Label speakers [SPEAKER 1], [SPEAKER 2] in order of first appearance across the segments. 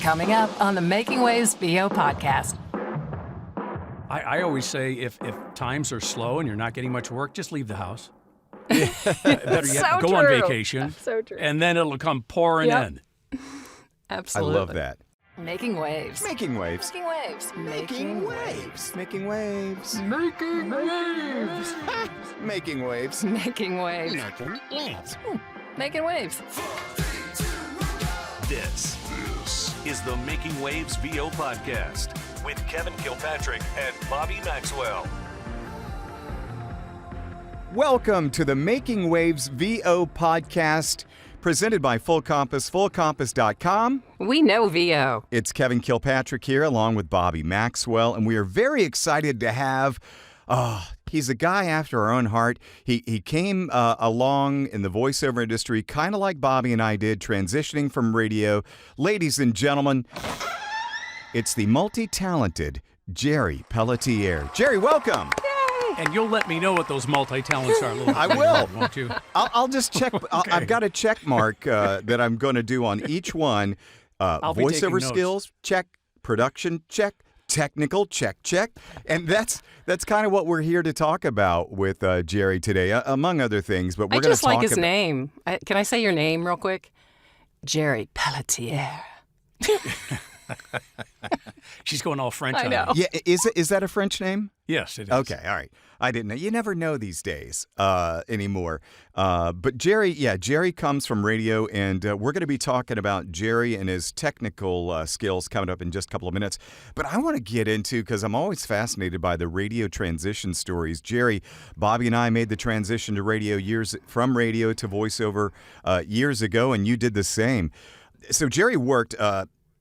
[SPEAKER 1] Coming up on the Making Waves VO podcast.
[SPEAKER 2] I always say if times are slow and you're not getting much work, just leave the house. Better yet, go on vacation.
[SPEAKER 3] That's so true.
[SPEAKER 2] And then it'll come pouring in.
[SPEAKER 3] Absolutely.
[SPEAKER 4] I love that.
[SPEAKER 1] Making waves.
[SPEAKER 4] Making waves.
[SPEAKER 1] Making waves.
[SPEAKER 4] Making waves. Making waves.
[SPEAKER 1] Making waves.
[SPEAKER 4] Making waves.
[SPEAKER 1] Making waves. Making waves.
[SPEAKER 5] This is the Making Waves VO podcast with Kevin Kilpatrick and Bobby Maxwell.
[SPEAKER 4] Welcome to the Making Waves VO podcast, presented by Full Compass, fullcompass.com.
[SPEAKER 1] We know VO.
[SPEAKER 4] It's Kevin Kilpatrick here, along with Bobby Maxwell, and we are very excited to have, he's a guy after our own heart. He came along in the voiceover industry, kind of like Bobby and I did, transitioning from radio. Ladies and gentlemen, it's the multi-talented Jerry Pelletier. Jerry, welcome.
[SPEAKER 2] And you'll let me know what those multi-talents are a little bit
[SPEAKER 4] I
[SPEAKER 2] later,
[SPEAKER 4] will.
[SPEAKER 2] Won't you?
[SPEAKER 4] I'll just check. I've got a check mark that I'm going to do on each one.
[SPEAKER 2] I'll be taking
[SPEAKER 4] Voiceover
[SPEAKER 2] notes.
[SPEAKER 4] skills, check. Production, check. Technical, check. And that's kind of what we're here to talk about with Jerry today, among other things. But we're
[SPEAKER 1] I
[SPEAKER 4] going to
[SPEAKER 1] just
[SPEAKER 4] talk
[SPEAKER 1] like his
[SPEAKER 4] about
[SPEAKER 1] name. Can I say your name real quick? Jerry Pelletier.
[SPEAKER 2] She's going all French
[SPEAKER 1] I
[SPEAKER 2] on
[SPEAKER 1] know.
[SPEAKER 2] me.
[SPEAKER 4] Yeah, is that a French name?
[SPEAKER 2] Yes, it is.
[SPEAKER 4] Okay, all right. I didn't know. You never know these days anymore. But Jerry comes from radio, and we're going to be talking about Jerry and his technical skills coming up in just a couple of minutes. But I want to get into, because I'm always fascinated by the radio transition stories. Jerry, Bobby and I made the transition to radio from radio to voiceover years ago, and you did the same. So Jerry worked...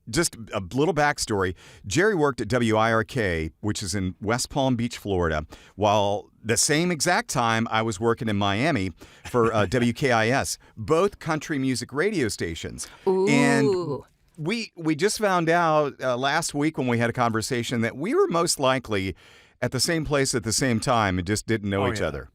[SPEAKER 4] Just a little backstory. Jerry worked at WIRK, which is in West Palm Beach, Florida, while the same exact time I was working in Miami for WKIS, both country music radio stations.
[SPEAKER 1] Ooh.
[SPEAKER 4] And we just found out last week when we had a conversation that we were most likely at the same place at the same time and just didn't know each other.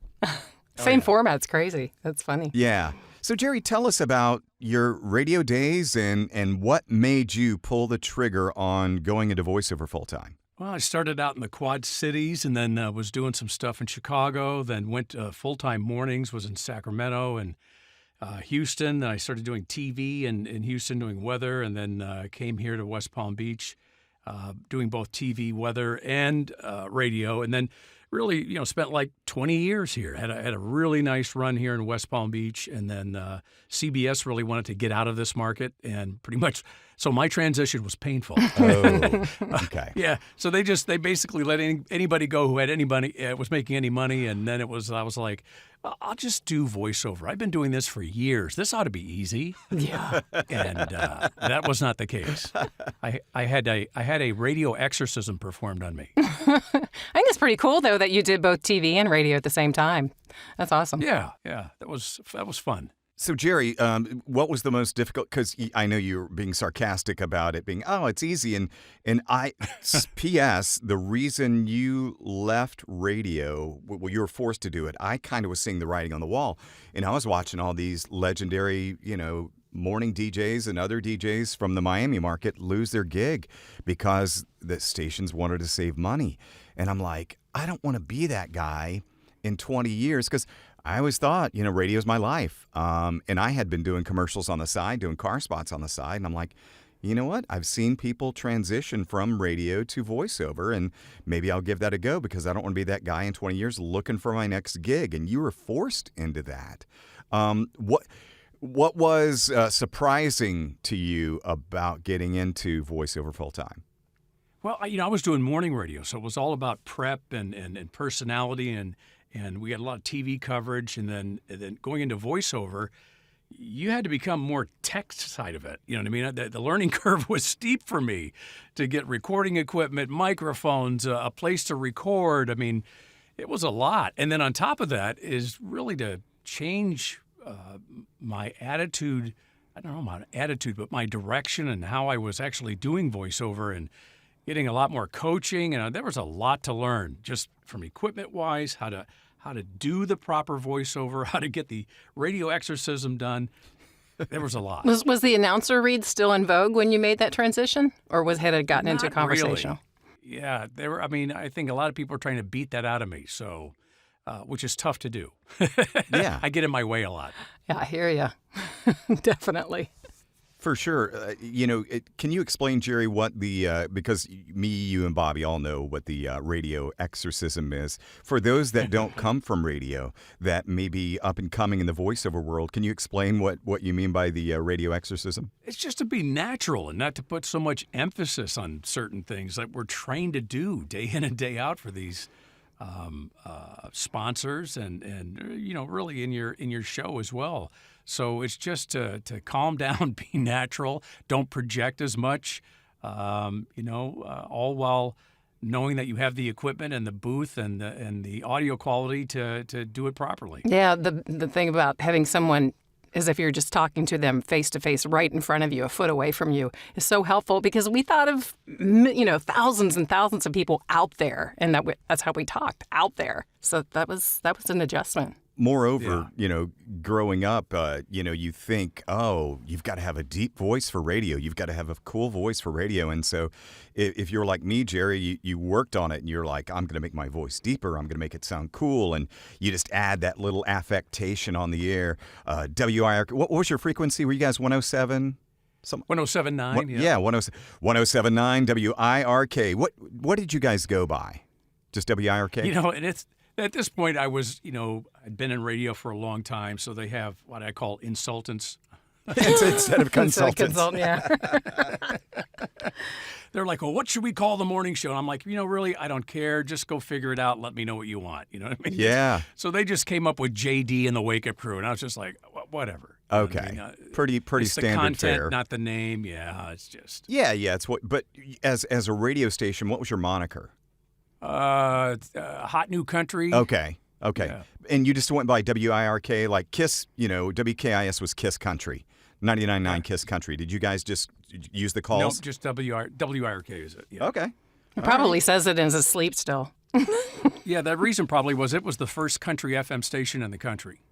[SPEAKER 1] Same format's crazy. That's funny.
[SPEAKER 4] Yeah. So, Jerry, tell us about your radio days and what made you pull the trigger on going into voiceover full-time.
[SPEAKER 2] Well, I started out in the Quad Cities and then was doing some stuff in Chicago, then went full-time mornings, was in Sacramento and Houston. Then I started doing TV in Houston, doing weather, and then came here to West Palm Beach, doing both TV, weather, and radio. And then really, spent like 20 years here. Had a really nice run here in West Palm Beach, and then CBS really wanted to get out of this market, and pretty much, so my transition was painful.
[SPEAKER 4] Oh, okay.
[SPEAKER 2] Yeah, so they basically let anybody go who had anybody was making any money, and then I was like, I'll just do voiceover. I've been doing this for years. This ought to be easy.
[SPEAKER 1] Yeah.
[SPEAKER 2] And that was not the case. I had a radio exorcism performed on me.
[SPEAKER 1] I think it's pretty cool, though, that you did both TV and radio at the same time. That's awesome.
[SPEAKER 2] Yeah, that was fun.
[SPEAKER 4] So, Jerry, what was the most difficult? Because I know you're being sarcastic about it being, it's easy. And P.S., the reason you left radio, well, you were forced to do it. I kind of was seeing the writing on the wall. And I was watching all these legendary, morning DJs and other DJs from the Miami market lose their gig because the stations wanted to save money. And I'm like, I don't want to be that guy in 20 years because I always thought, radio's my life. And I had been doing commercials on the side, doing car spots on the side. And I'm like, you know what? I've seen people transition from radio to voiceover, and maybe I'll give that a go because I don't want to be that guy in 20 years looking for my next gig. And you were forced into that. What was surprising to you about getting into voiceover full time?
[SPEAKER 2] Well, I was doing morning radio, so it was all about prep and personality, and we had a lot of TV coverage, and then going into voiceover, you had to become more tech side of it. You know what I mean? The learning curve was steep for me to get recording equipment, microphones, a place to record. I mean, it was a lot. And then on top of that is really to change my attitude. I don't know my attitude, but my direction and how I was actually doing voiceover, and getting a lot more coaching. And there was a lot to learn just from equipment-wise, how to do the proper voiceover, how to get the radio exorcism done. There was a lot.
[SPEAKER 1] Was the announcer read still in vogue when you made that transition, or had it gotten into
[SPEAKER 2] Not
[SPEAKER 1] conversational?
[SPEAKER 2] Really. Yeah, I think a lot of people are trying to beat that out of me, so which is tough to do.
[SPEAKER 4] Yeah.
[SPEAKER 2] I get in my way a lot.
[SPEAKER 1] Yeah, I hear you. Definitely.
[SPEAKER 4] For sure. Can you explain, Jerry, what because me, you, and Bobby all know what the radio exorcism is. For those that don't come from radio, that may be up and coming in the voiceover world, can you explain what you mean by the radio exorcism?
[SPEAKER 2] It's just to be natural and not to put so much emphasis on certain things that we're trained to do day in and day out for these sponsors and really in your show as well. So it's just to calm down, be natural, don't project as much, all while knowing that you have the equipment and the booth and the audio quality to do it properly.
[SPEAKER 1] Yeah, the thing about having someone as if you're just talking to them face to face right in front of you, a foot away from you, is so helpful because we thought of, thousands and thousands of people out there, and that's how we talked, out there. So that was an adjustment.
[SPEAKER 4] Moreover, growing up, you think, oh, you've got to have a deep voice for radio. You've got to have a cool voice for radio. And so if you're like me, Jerry, you worked on it and you're like, I'm going to make my voice deeper. I'm going to make it sound cool. And you just add that little affectation on the air. WIRK, what was your frequency? Were you guys 107?
[SPEAKER 2] 107.9.
[SPEAKER 4] Yeah, 107.9 WIRK. What did you guys go by? Just WIRK?
[SPEAKER 2] And it's... At this point, I was, I'd been in radio for a long time, so they have what I call insultants.
[SPEAKER 4] Instead of consultants.
[SPEAKER 1] Yeah.
[SPEAKER 2] They're like, well, what should we call the morning show? And I'm like, really, I don't care. Just go figure it out. Let me know what you want. You know what I mean?
[SPEAKER 4] Yeah.
[SPEAKER 2] So they just came up with JD and the Wake Up Crew, and I was just like, whatever.
[SPEAKER 4] Okay. Pretty
[SPEAKER 2] it's
[SPEAKER 4] standard
[SPEAKER 2] the content,
[SPEAKER 4] fare.
[SPEAKER 2] not the name. Yeah, it's just.
[SPEAKER 4] Yeah. It's what. But as a radio station, what was your moniker?
[SPEAKER 2] Hot New Country.
[SPEAKER 4] Okay.
[SPEAKER 2] Yeah.
[SPEAKER 4] And you just went by WIRK, like KISS, WKIS was KISS Country, 99.9 KISS Country. Did you guys just use the calls?
[SPEAKER 2] Nope, just WIRK is it. Yeah.
[SPEAKER 4] Okay.
[SPEAKER 1] He probably says it in his sleep still.
[SPEAKER 2] Yeah, the reason probably was it was the first country FM station in the country.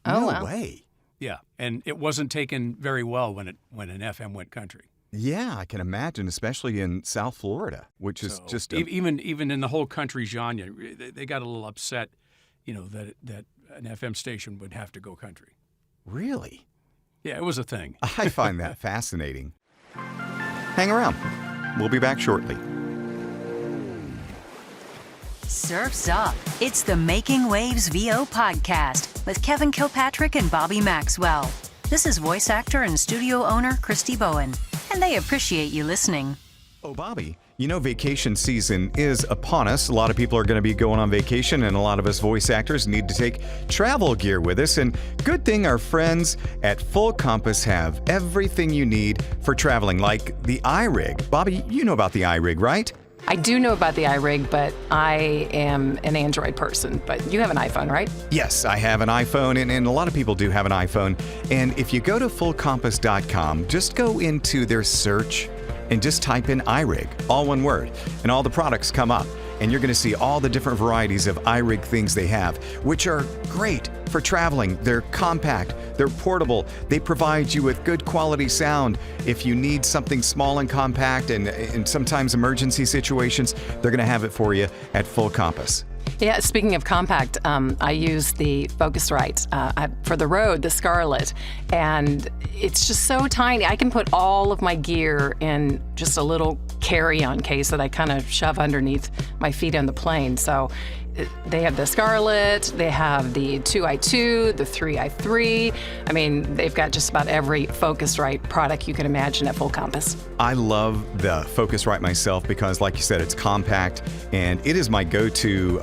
[SPEAKER 1] Oh,
[SPEAKER 4] no
[SPEAKER 1] wow.
[SPEAKER 4] way.
[SPEAKER 2] Yeah, and it wasn't taken very well when an FM went country.
[SPEAKER 4] Yeah, I can imagine, especially in South Florida, which is just
[SPEAKER 2] even in the whole country genre, they got a little upset, that an FM station would have to go country.
[SPEAKER 4] Really?
[SPEAKER 2] Yeah, it was a thing.
[SPEAKER 4] I find that fascinating. Hang around. We'll be back shortly.
[SPEAKER 3] Surf's Up. It's the Making Waves VO podcast with Kevin Kilpatrick and Bobby Maxwell. This is voice actor and studio owner Christy Bowen, and they appreciate you listening.
[SPEAKER 4] Oh, Bobby, vacation season is upon us. A lot of people are going to be going on vacation, and a lot of us voice actors need to take travel gear with us. And good thing our friends at Full Compass have everything you need for traveling, like the iRig. Bobby, you know about the iRig, right?
[SPEAKER 1] I do know about the iRig, but I am an Android person. But you have an iPhone, right?
[SPEAKER 4] Yes, I have an iPhone, and a lot of people do have an iPhone. And if you go to fullcompass.com, just go into their search and just type in iRig, all one word, and all the products come up. And you're going to see all the different varieties of iRig things they have, which are great for traveling. They're compact, they're portable, they provide you with good quality sound. If you need something small and compact and sometimes emergency situations, they're going to have it for you at Full Compass.
[SPEAKER 1] Yeah, speaking of compact, I use the Focusrite for the road, the Scarlett, and it's just so tiny. I can put all of my gear in just a little carry-on case that I kind of shove underneath my feet on the plane. So they have the Scarlett, they have the 2i2, the 3i3. I mean, they've got just about every Focusrite product you can imagine at Full Compass.
[SPEAKER 4] I love the Focusrite myself because, like you said, it's compact and it is my go-to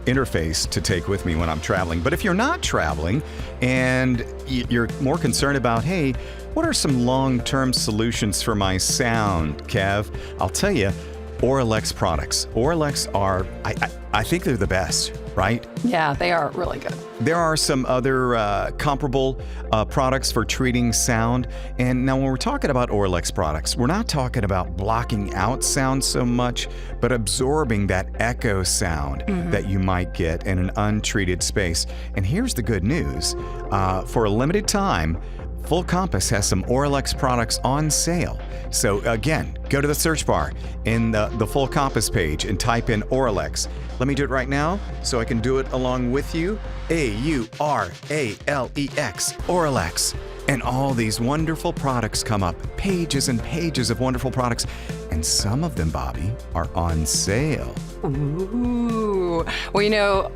[SPEAKER 4] interface to take with me when I'm traveling. But if you're not traveling and you're more concerned about, hey, what are some long-term solutions for my sound, Kev? I'll tell you, Auralex products. Auralex are, I think they're the best, right?
[SPEAKER 1] Yeah, they are really good.
[SPEAKER 4] There are some other comparable products for treating sound. And now when we're talking about Auralex products, we're not talking about blocking out sound so much, but absorbing that echo sound that you might get in an untreated space. And here's the good news. For a limited time, Full Compass has some Oralex products on sale. So again, go to the search bar in the Full Compass page and type in Oralex. Let me do it right now so I can do it along with you. Auralex, Oralex. And all these wonderful products come up. Pages and pages of wonderful products. And some of them, Bobby, are on sale.
[SPEAKER 1] Ooh. Well,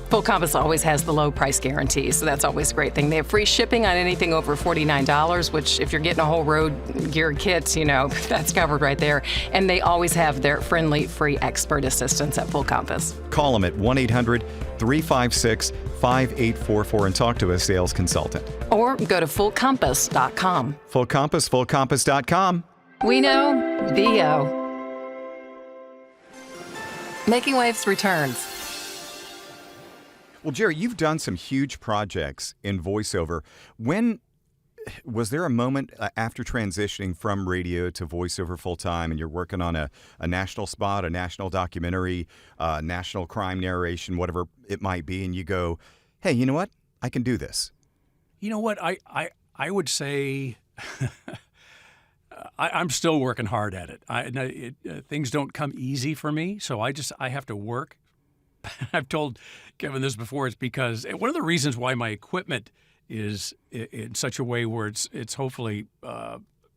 [SPEAKER 1] Full Compass always has the low price guarantee, so that's always a great thing. They have free shipping on anything over $49, which if you're getting a whole road gear kit, that's covered right there. And they always have their friendly, free expert assistance at Full Compass.
[SPEAKER 4] Call them at 1-800-356-5844 and talk to a sales consultant.
[SPEAKER 1] Or go to fullcompass.com.
[SPEAKER 4] Full Compass, fullcompass.com.
[SPEAKER 1] We know VO. Making Waves returns.
[SPEAKER 4] Well, Jerry, you've done some huge projects in voiceover. Was there a moment after transitioning from radio to voiceover full-time and you're working on a national spot, a national documentary, national crime narration, whatever it might be, and you go, hey, you know what? I can do this.
[SPEAKER 2] You know what? I would say I'm still working hard at it. Things don't come easy for me, so I have to work. I've told Kevin this before. It's because one of the reasons why my equipment is in such a way where it's hopefully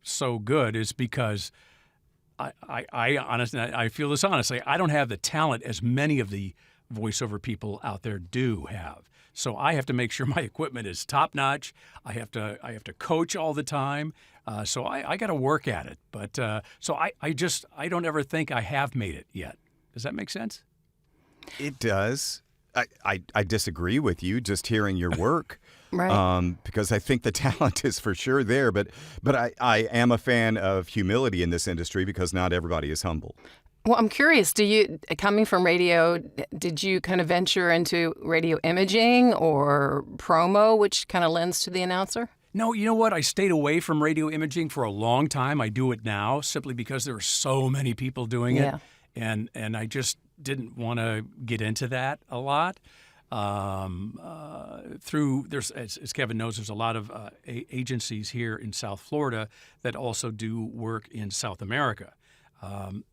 [SPEAKER 2] so good is because I honestly, I feel this honestly, I don't have the talent as many of the voiceover people out there do have. So I have to make sure my equipment is top notch. I have to coach all the time. So I got to work at it. But so I don't ever think I have made it yet. Does that make sense?
[SPEAKER 4] It does. I disagree with you just hearing your work.
[SPEAKER 1] Right.
[SPEAKER 4] Because I think the talent is for sure there. But I am a fan of humility in this industry because not everybody is humble.
[SPEAKER 1] Well, I'm curious, coming from radio, did you kind of venture into radio imaging or promo, which kind of lends to the announcer?
[SPEAKER 2] No, you know what? I stayed away from radio imaging for a long time. I do it now simply because there are so many people doing it. And I just didn't want to get into that a lot. As Kevin knows, there's a lot of agencies here in South Florida that also do work in South America. And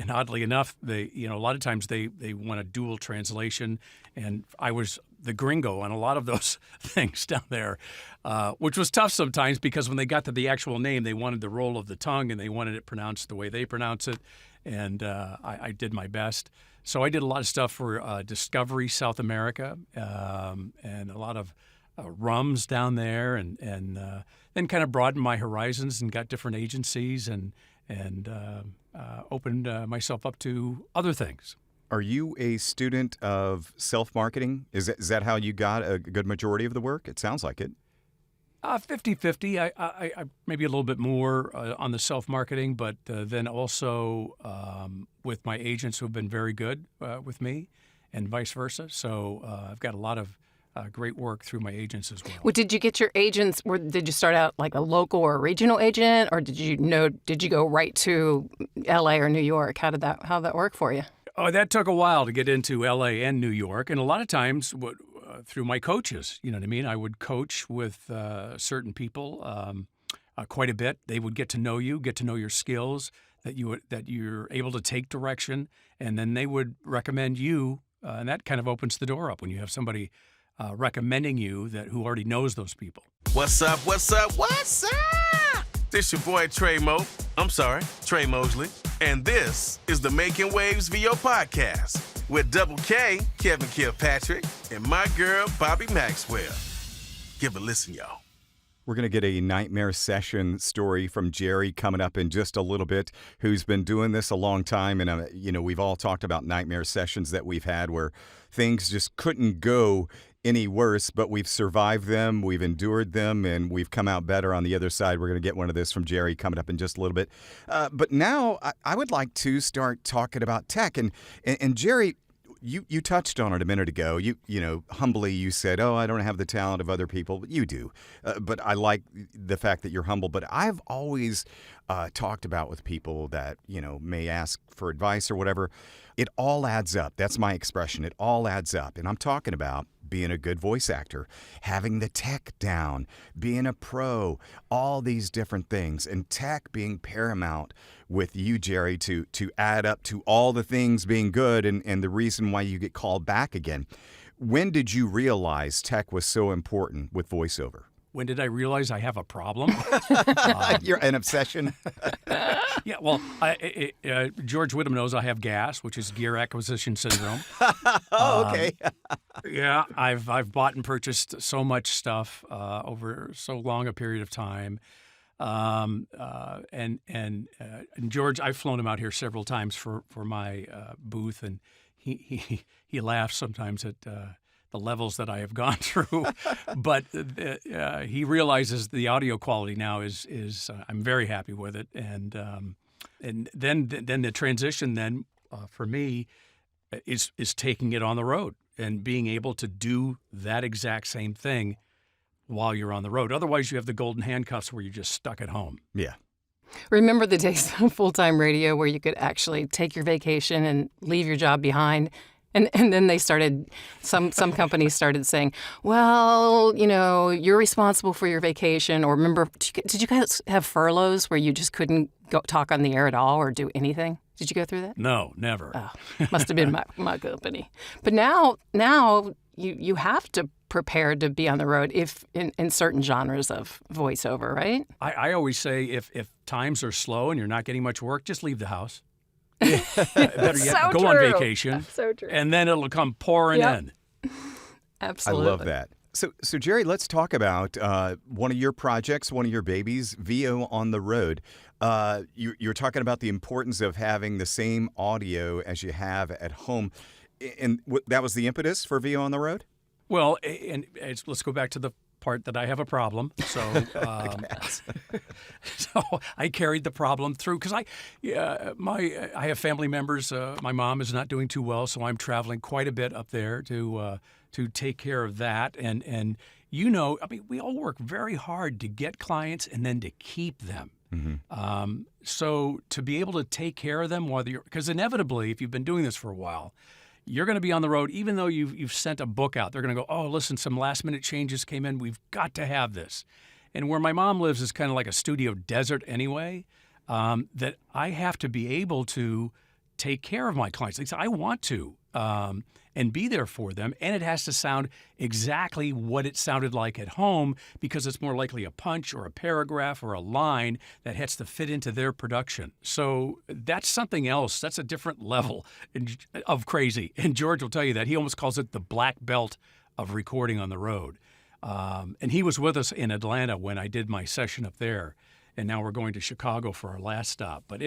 [SPEAKER 2] oddly enough, a lot of times they want a dual translation, and I was the gringo on a lot of those things down there, which was tough sometimes because when they got to the actual name, they wanted the roll of the tongue and they wanted it pronounced the way they pronounce it, and I did my best. So I did a lot of stuff for Discovery South America and a lot of rums down there, and then kind of broadened my horizons and got different agencies and opened myself up to other things.
[SPEAKER 4] Are you a student of self-marketing? Is that how you got a good majority of the work? It sounds like it.
[SPEAKER 2] 50-50. I maybe a little bit more on the self-marketing, but then also with my agents who have been very good with me and vice versa. So I've got a lot of great work through my agents as well.
[SPEAKER 1] Well, did you get your agents? Did you start out like a local or a regional agent, or did you go right to L.A. or New York? How did that work for you?
[SPEAKER 2] Oh, that took a while to get into L.A. and New York, and a lot of times through my coaches. You know what I mean? I would coach with certain people quite a bit. They would get to know you, get to know your skills, that you're able to take direction, and then they would recommend you, and that kind of opens the door up when you have somebody recommending you who already knows those people.
[SPEAKER 5] What's up? This your boy Trey Mosley, and this is the Making Waves VO podcast with Double K, Kevin Kilpatrick, and my girl Bobby Maxwell. Give a listen, y'all.
[SPEAKER 4] We're going to get a nightmare session story from Jerry coming up in just a little bit, who's been doing this a long time. And, we've all talked about nightmare sessions that we've had where things just couldn't go any worse, but we've survived them, we've endured them, and we've come out better on the other side. We're going to get one of this from Jerry coming up in just a little bit. But now I would like to start talking about tech. And Jerry, you touched on it a minute ago. You humbly you said, "Oh, I don't have the talent of other people," but you do. But I like the fact that you're humble. But I've always talked about with people that may ask for advice or whatever. It all adds up. That's my expression. It all adds up, and I'm talking about being a good voice actor, having the tech down, being a pro, all these different things, and tech being paramount with you, Jerry, to add up to all the things being good and the reason why you get called back again. When did you realize tech was so important with voiceover?
[SPEAKER 2] When did I realize I have a problem?
[SPEAKER 4] You're an obsession.
[SPEAKER 2] Yeah, well, George Whittam knows I have GAS, which is Gear Acquisition Syndrome.
[SPEAKER 4] Oh, okay.
[SPEAKER 2] Yeah, I've bought and purchased so much stuff over so long a period of time. And George, I've flown him out here several times for my booth, and he laughs sometimes at the levels that I have gone through, but he realizes the audio quality now is I'm very happy with it, and then the transition then for me is taking it on the road and being able to do that exact same thing while you're on the road. Otherwise, you have the golden handcuffs where you're just stuck at home.
[SPEAKER 4] Yeah.
[SPEAKER 1] Remember the days of full-time radio where you could actually take your vacation and leave your job behind? And then they started, some companies started saying, well, you're responsible for your vacation. Or remember, did you guys have furloughs where you just couldn't go talk on the air at all or do anything? Did you go through that?
[SPEAKER 2] No, never.
[SPEAKER 1] Oh, must have been my company. But now you have to prepare to be on the road if in certain genres of voiceover, right?
[SPEAKER 2] I always say if times are slow and you're not getting much work, just leave the house. Better yet,
[SPEAKER 1] So
[SPEAKER 2] go on
[SPEAKER 1] true.
[SPEAKER 2] vacation,
[SPEAKER 1] So true.
[SPEAKER 2] and then it'll come pouring in.
[SPEAKER 1] Absolutely.
[SPEAKER 4] I love that. So Jerry, let's talk about one of your projects, one of your babies, VO on the road. You're talking about the importance of having the same audio as you have at home, and that was the impetus for VO on the road?
[SPEAKER 2] Well, let's go back to the part that I have a problem. So, so I carried the problem through because I have family members. My mom is not doing too well, so I'm traveling quite a bit up there to take care of that. And we all work very hard to get clients and then to keep them. Mm-hmm. So to be able to take care of them because inevitably, if you've been doing this for a while, you're going to be on the road, even though you've sent a book out. They're going to go, oh, listen, some last-minute changes came in. We've got to have this. And where my mom lives is kind of like a studio desert anyway, that I have to be able to take care of my clients. Like I want to and be there for them. And it has to sound exactly what it sounded like at home because it's more likely a punch or a paragraph or a line that has to fit into their production. So that's something else. That's a different level of crazy. And George will tell you that. He almost calls it the black belt of recording on the road. And he was with us in Atlanta when I did my session up there. And now we're going to Chicago for our last stop. But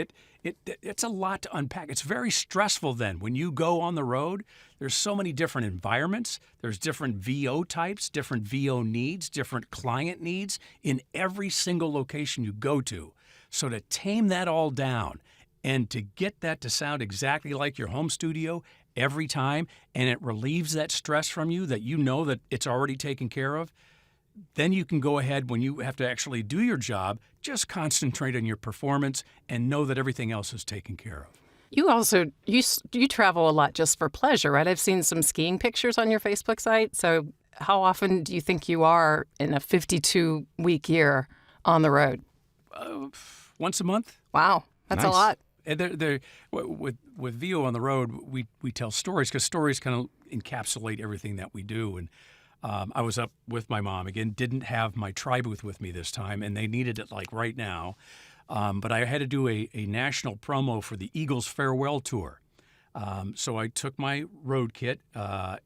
[SPEAKER 2] it's a lot to unpack. It's very stressful then. When you go on the road, there's so many different environments. There's different VO types, different VO needs, different client needs in every single location you go to. So to tame that all down and to get that to sound exactly like your home studio every time, and it relieves that stress from you that you know that it's already taken care of, then you can go ahead when you have to actually do your job, just concentrate on your performance and know that everything else is taken care of.
[SPEAKER 1] You also, you travel a lot just for pleasure, right? I've seen some skiing pictures on your Facebook site. So how often do you think you are in a 52-week year on the road?
[SPEAKER 2] Once a month.
[SPEAKER 1] Wow, that's
[SPEAKER 4] Nice.
[SPEAKER 1] a lot.
[SPEAKER 2] And with VO on the road, we tell stories because stories kind of encapsulate everything that we do. And I was up with my mom again, didn't have my tri-booth with me this time, and they needed it like right now. But I had to do a national promo for the Eagles farewell tour. So I took my road kit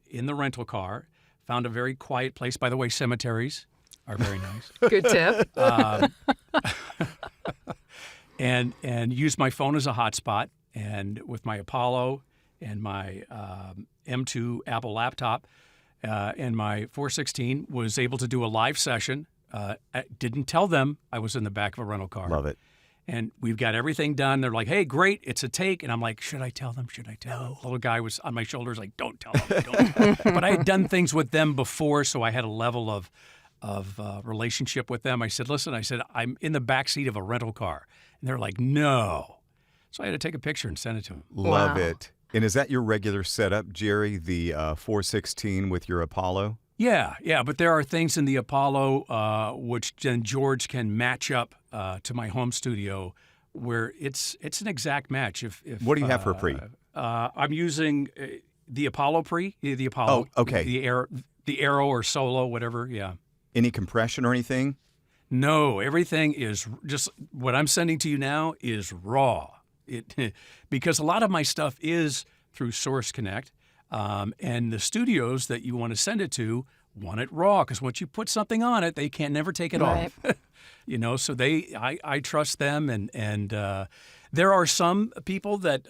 [SPEAKER 2] in the rental car, found a very quiet place. By the way, cemeteries are very nice.
[SPEAKER 1] Good tip.
[SPEAKER 2] And used my phone as a hotspot, and with my Apollo and my M2 Apple laptop and my 416 was able to do a live session. I didn't tell them I was in the back of a rental car.
[SPEAKER 4] Love it.
[SPEAKER 2] And we've got everything done. They're like, hey, great, it's a take. And I'm like, should I tell them? Should I tell them? The little guy was on my shoulders like, don't tell them, don't tell them. But I had done things with them before, so I had a level of relationship with them. I said, listen, I'm in the backseat of a rental car. And they're like, no. So I had to take a picture and send it to them.
[SPEAKER 4] Love
[SPEAKER 1] Wow.
[SPEAKER 4] it. And is that your regular setup, Jerry, the 416 with your Apollo?
[SPEAKER 2] Yeah, but there are things in the Apollo which then George can match up to my home studio where it's an exact match. If
[SPEAKER 4] What do you have for a pre?
[SPEAKER 2] I'm using the Apollo pre, the Apollo.
[SPEAKER 4] Oh, okay.
[SPEAKER 2] The Aero or Solo, whatever, yeah.
[SPEAKER 4] Any compression or anything?
[SPEAKER 2] No, everything is just what I'm sending to you now is raw. Because a lot of my stuff is through Source Connect, and the studios that you want to send it to want it raw because once you put something on it, they can't never take it off. So I trust them, and there are some people that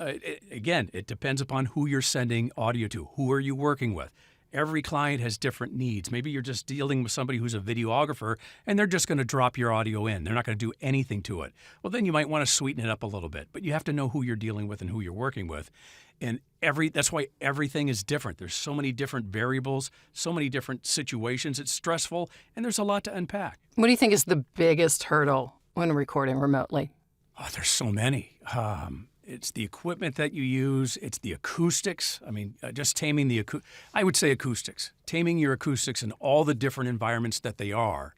[SPEAKER 2] again, it depends upon who you're sending audio to. Who are you working with? Every client has different needs. Maybe you're just dealing with somebody who's a videographer and they're just going to drop your audio in. They're not going to do anything to it. Well, then you might want to sweeten it up a little bit. But you have to know who you're dealing with and who you're working with. And that's why everything is different. There's so many different variables, so many different situations. It's stressful, and there's a lot to unpack.
[SPEAKER 1] What do you think is the biggest hurdle when recording remotely?
[SPEAKER 2] Oh, there's so many. It's the equipment that you use. It's the acoustics. I mean, just taming I would say acoustics. Taming your acoustics in all the different environments that they are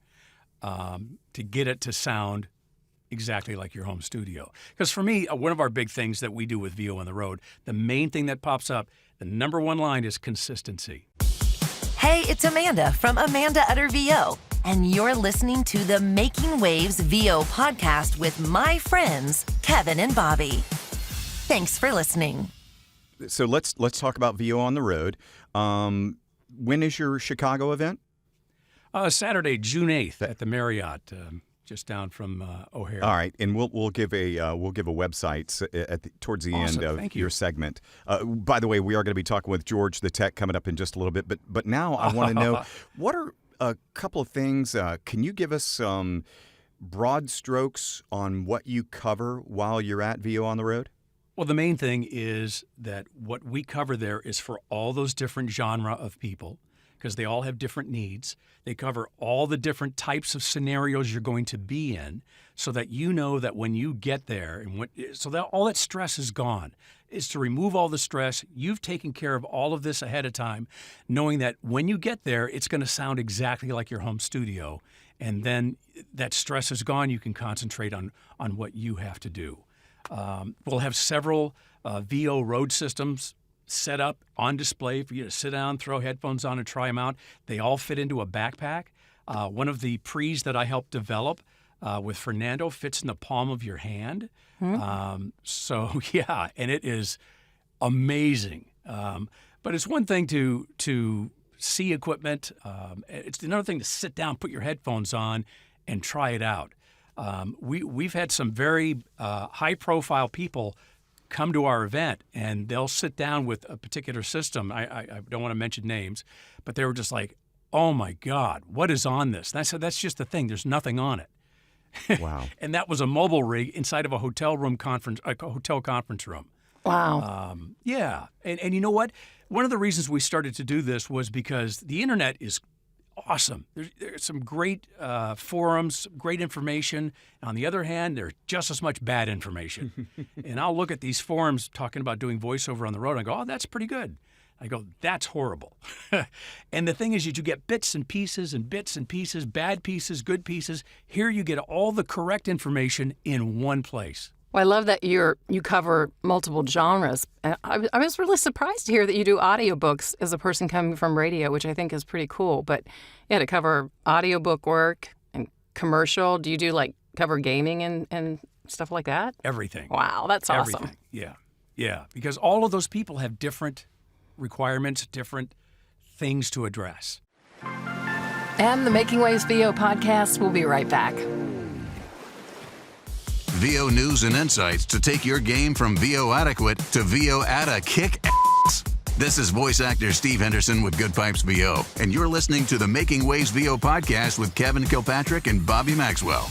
[SPEAKER 2] to get it to sound exactly like your home studio. Because for me, one of our big things that we do with VO on the road, the main thing that pops up, the number one line is consistency.
[SPEAKER 6] Hey, it's Amanda from Amanda Utter VO, and you're listening to the Making Waves VO podcast with my friends, Kevin and Bobby. Thanks for listening.
[SPEAKER 4] So let's talk about VO on the road. When is your Chicago event?
[SPEAKER 2] Saturday, June 8th at the Marriott, just down from O'Hare.
[SPEAKER 4] All right, and we'll give a website towards the end of your segment. By the way, we are going to be talking with GEORGETHE.TECH coming up in just a little bit. But now I want to know what are a couple of things. Can you give us some broad strokes on what you cover while you're at VO on the road?
[SPEAKER 2] Well, the main thing is that what we cover there is for all those different genre of people because they all have different needs. They cover all the different types of scenarios you're going to be in so that you know that when you get there and so that all that stress is gone. Is to remove all the stress. You've taken care of all of this ahead of time, knowing that when you get there, it's going to sound exactly like your home studio. And then that stress is gone. You can concentrate on what you have to do. We'll have several VO road systems set up on display for you to sit down, throw headphones on, and try them out. They all fit into a backpack. One of the pre's that I helped develop with Fernando fits in the palm of your hand. So, yeah, and it is amazing. But it's one thing to see equipment. It's another thing to sit down, put your headphones on, and try it out. We've had some very high-profile people come to our event, and they'll sit down with a particular system. I don't want to mention names, but they were just like, oh, my God, what is on this? And I said, that's just the thing. There's nothing on it.
[SPEAKER 4] Wow.
[SPEAKER 2] And that was a mobile rig inside of a hotel conference room.
[SPEAKER 1] Wow.
[SPEAKER 2] Yeah. And you know what? One of the reasons we started to do this was because the internet is awesome. There's some great forums, great information. On the other hand, there's just as much bad information. And I'll look at these forums talking about doing voiceover on the road and I go, oh, that's pretty good. I go, that's horrible. And the thing is, you get bits and pieces, bad pieces, good pieces. Here you get all the correct information in one place.
[SPEAKER 1] Well, I love that you cover multiple genres. And I was really surprised to hear that you do audiobooks as a person coming from radio, which I think is pretty cool. But yeah, to cover audiobook work and commercial, do you do cover gaming and stuff like that?
[SPEAKER 2] Everything.
[SPEAKER 1] Wow, that's awesome.
[SPEAKER 2] Everything. Yeah. Because all of those people have different requirements, different things to address.
[SPEAKER 1] And the Making Waves VO podcast will be right back.
[SPEAKER 7] VO news and insights to take your game from VO adequate to VO at a kick ass. This is voice actor Steve Henderson with Good Pipes VO, and you're listening to the Making Waves VO podcast with Kevin Kilpatrick and Bobby Maxwell.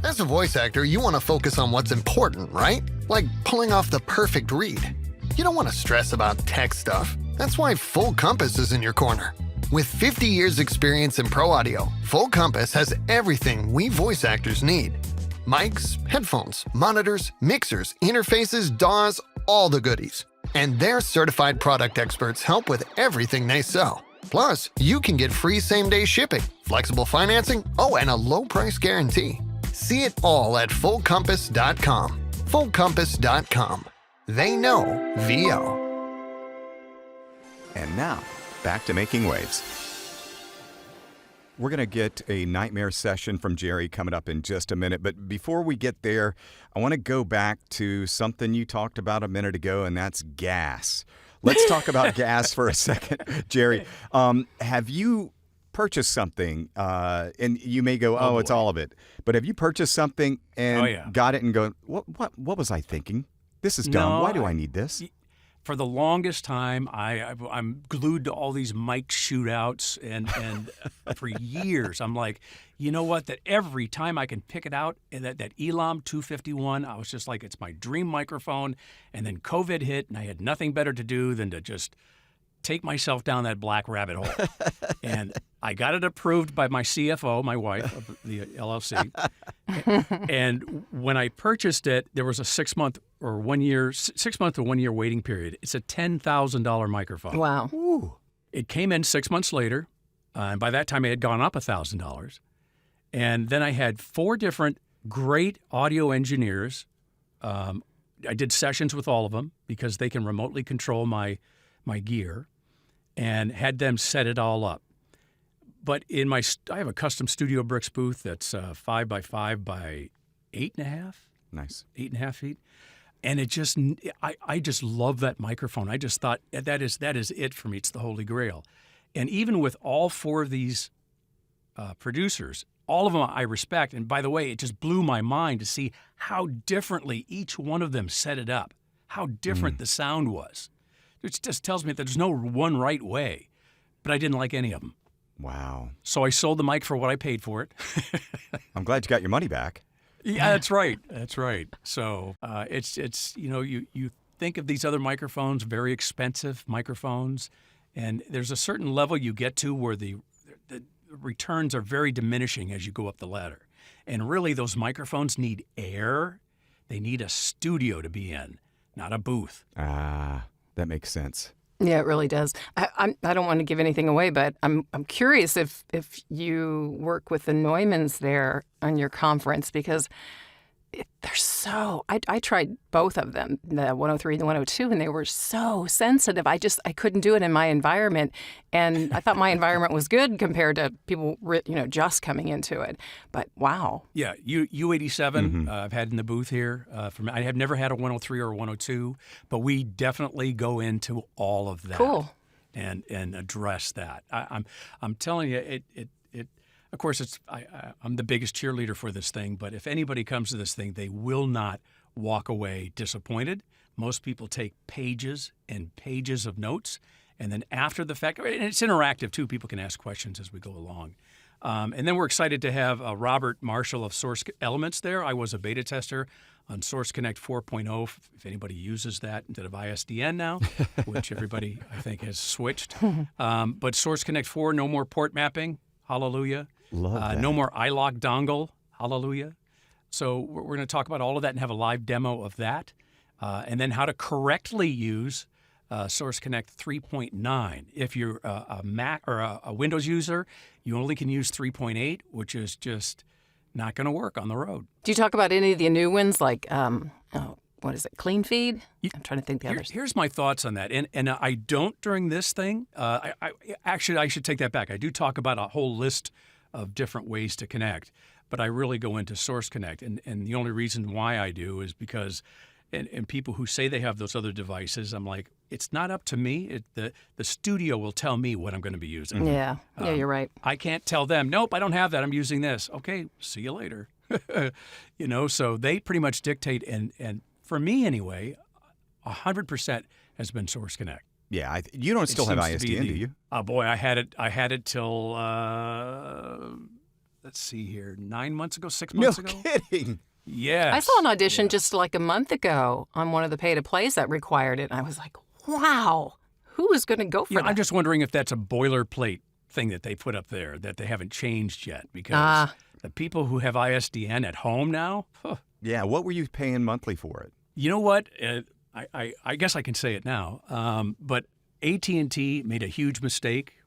[SPEAKER 8] As a voice actor, you want to focus on what's important, right? Like pulling off the perfect read. You don't want to stress about tech stuff. That's why Full Compass is in your corner. With 50 years experience in pro audio, Full Compass has everything we voice actors need. Mics, headphones, monitors, mixers, interfaces, DAWs, all the goodies. And their certified product experts help with everything they sell. Plus, you can get free same-day shipping, flexible financing, and a low price guarantee. See it all at fullcompass.com. Fullcompass.com. They know VO.
[SPEAKER 4] And now, back to Making Waves. We're going to get a nightmare session from Jerry coming up in just a minute. But before we get there, I want to go back to something you talked about a minute ago, and that's gas. Let's talk about gas for a second. Jerry, have you purchased something, and you may go, it's all of it. But have you purchased something and got it and go, what was I thinking? This is dumb.
[SPEAKER 2] No,
[SPEAKER 4] Why do I need this?
[SPEAKER 2] For the longest time, I'm glued to all these mic shootouts, and for years, I'm like, you know what? That every time I can pick it out, and that Elam 251, I was just like, it's my dream microphone. And then COVID hit, and I had nothing better to do than to just take myself down that black rabbit hole. And I got it approved by my CFO, my wife of the LLC. And when I purchased it, there was a 6 month to 1 year waiting period. It's a $10,000 microphone.
[SPEAKER 1] Wow.
[SPEAKER 4] Ooh.
[SPEAKER 2] It came in 6 months later, and by that time it had gone up $1,000. And then I had 4 different great audio engineers. I did sessions with all of them because they can remotely control my gear, and had them set it all up. But I have a custom Studio Bricks booth that's 5 by 5 by 8.5.
[SPEAKER 4] Nice.
[SPEAKER 2] 8.5 feet. And I just love that microphone. I just thought that is it for me. It's the Holy Grail. And even with all 4 of these producers, all of them I respect. And by the way, it just blew my mind to see how differently each one of them set it up, how different the sound was. It just tells me that there's no one right way, but I didn't like any of them.
[SPEAKER 4] Wow.
[SPEAKER 2] So I sold the mic for what I paid for it.
[SPEAKER 4] I'm glad you got your money back.
[SPEAKER 2] Yeah, that's right. That's right. So it's you think of these other microphones, very expensive microphones, and there's a certain level you get to where the returns are very diminishing as you go up the ladder. And really, those microphones need air. They need a studio to be in, not a booth.
[SPEAKER 4] That makes sense.
[SPEAKER 1] Yeah, it really does. I don't want to give anything away, but I'm curious if you work with the Neumanns there on your conference, because they're so. I tried both of them, the 103 and the 102, and they were so sensitive. I couldn't do it in my environment, and I thought my environment was good compared to people just coming into it. But wow.
[SPEAKER 2] Yeah, U87 I've had in the booth here. I have never had a 103 or a 102, but we definitely go into all of that.
[SPEAKER 1] Cool.
[SPEAKER 2] And address that. I'm telling you, it. Of course, I'm the biggest cheerleader for this thing, but if anybody comes to this thing, they will not walk away disappointed. Most people take pages and pages of notes, and then after the fact, and it's interactive too, people can ask questions as we go along. And then we're excited to have Robert Marshall of Source Elements there. I was a beta tester on Source Connect 4.0, if anybody uses that instead of ISDN now, which everybody, I think, has switched. But Source Connect 4, no more port mapping. Hallelujah.
[SPEAKER 4] Love that.
[SPEAKER 2] No more iLock dongle. Hallelujah. So we're going to talk about all of that and have a live demo of that. And then how to correctly use Source Connect 3.9. If you're a Mac or a Windows user, you only can use 3.8, which is just not going to work on the road.
[SPEAKER 1] Do you talk about any of the new ones like, what is it, Clean Feed? I'm trying to think the others.
[SPEAKER 2] Here's my thoughts on that. And I don't during this thing. I should take that back. I do talk about a whole list of different ways to connect, but I really go into Source Connect. And the only reason why I do is because, and people who say they have those other devices, I'm like, it's not up to me. The studio will tell me what I'm going to be using.
[SPEAKER 1] Yeah, you're right.
[SPEAKER 2] I can't tell them, nope, I don't have that. I'm using this. Okay, see you later. So they pretty much dictate. And for me anyway, 100% has been Source Connect.
[SPEAKER 4] Yeah, you don't still have ISDN, do you?
[SPEAKER 2] Oh boy, I had it till let's see here, 9 months ago, 6 months ago.
[SPEAKER 4] No kidding.
[SPEAKER 2] Yeah.
[SPEAKER 1] I saw an audition just like a month ago on one of the pay-to-plays that required it, and I was like, wow, who is going to go for that?
[SPEAKER 2] I'm just wondering if that's a boilerplate thing that they put up there that they haven't changed yet, because The people who have ISDN at home now,
[SPEAKER 4] Yeah, what were you paying monthly for it?
[SPEAKER 2] you know what? I guess I can say it now. But AT&T made a huge mistake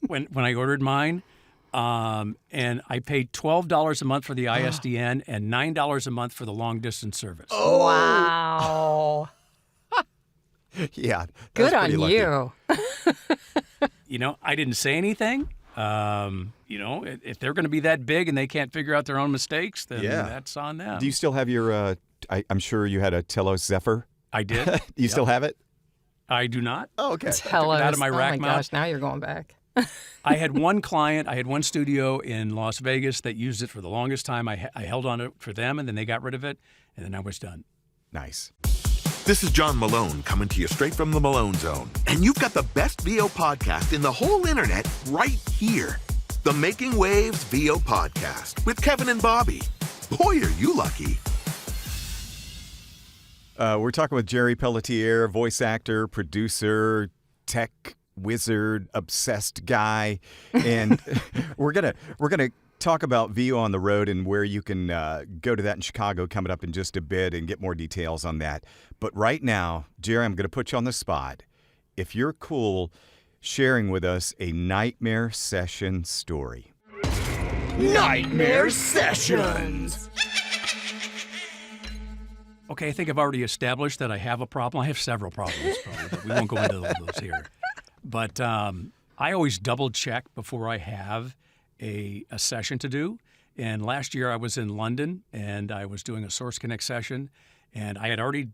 [SPEAKER 2] when I ordered mine. And I paid $12 a month for the ISDN and $9 a month for the long distance service.
[SPEAKER 1] Oh. Wow.
[SPEAKER 4] Yeah.
[SPEAKER 1] Good
[SPEAKER 4] that's
[SPEAKER 1] on
[SPEAKER 4] pretty lucky.
[SPEAKER 1] you.
[SPEAKER 2] You know, I didn't say anything. You know, if they're going to be that big and they can't figure out their own mistakes, then that's on them.
[SPEAKER 4] Do you still have your, I'm sure you had a Telos Zephyr.
[SPEAKER 2] I did.
[SPEAKER 4] You still have it?
[SPEAKER 2] I do not.
[SPEAKER 4] Oh, okay.
[SPEAKER 1] Tell
[SPEAKER 2] it
[SPEAKER 1] us.
[SPEAKER 2] out of my rack
[SPEAKER 1] oh my
[SPEAKER 2] mount.
[SPEAKER 1] gosh, now you're going back.
[SPEAKER 2] I had one client, I had one studio in Las Vegas that used it for the longest time. I held on to it for them, and then they got rid of it, and then I was done.
[SPEAKER 4] Nice.
[SPEAKER 9] This is John Malone coming to you straight from the Malone Zone. And you've got the best VO podcast in the whole internet right here. The Making Waves VO Podcast with Kevin and Bobby. Boy, are you lucky.
[SPEAKER 4] We're talking with Jerry Pelletier, voice actor, producer, tech wizard, obsessed guy, and we're gonna talk about VO on the road and where you can go to that in Chicago coming up in just a bit and get more details on that. But right now, Jerry, I'm gonna put you on the spot. If you're cool, sharing with us a nightmare session story.
[SPEAKER 9] Nightmare Sessions.
[SPEAKER 2] Okay, I think I've already established that I have a problem. I have several problems, probably, but we won't go into those here. But I always double check before I have a session to do. And last year I was in London and I was doing a Source Connect session, and I had already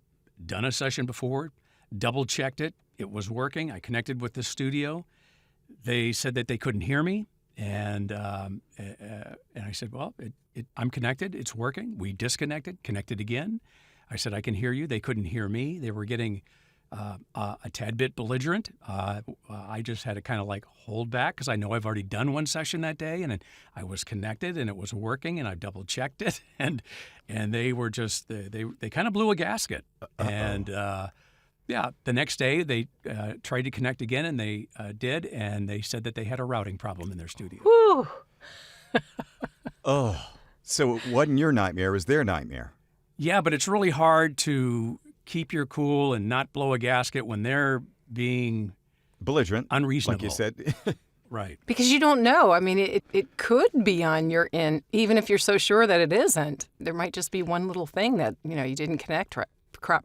[SPEAKER 2] done a session before, double checked it. It was working. I connected with the studio. They said that they couldn't hear me. And I said, well, I'm connected. It's working. We disconnected, connected again. I said, I can hear you. They couldn't hear me. They were getting a tad bit belligerent. I just had to kind of like hold back because I know I've already done one session that day, and I was connected and it was working, and I double checked it, and they were just they kind of blew a gasket. And yeah, the next day they tried to connect again, and they did, and they said that they had a routing problem in their studio.
[SPEAKER 1] Whew.
[SPEAKER 4] Oh, so it wasn't your nightmare, it was their nightmare.
[SPEAKER 2] Yeah, but it's really hard to keep your cool and not blow a gasket when they're being
[SPEAKER 4] Belligerent,
[SPEAKER 2] unreasonable.
[SPEAKER 4] like you said.
[SPEAKER 2] Right.
[SPEAKER 1] Because you don't know. I mean, it could be on your end, even if you're so sure that it isn't. There might just be one little thing that, you didn't connect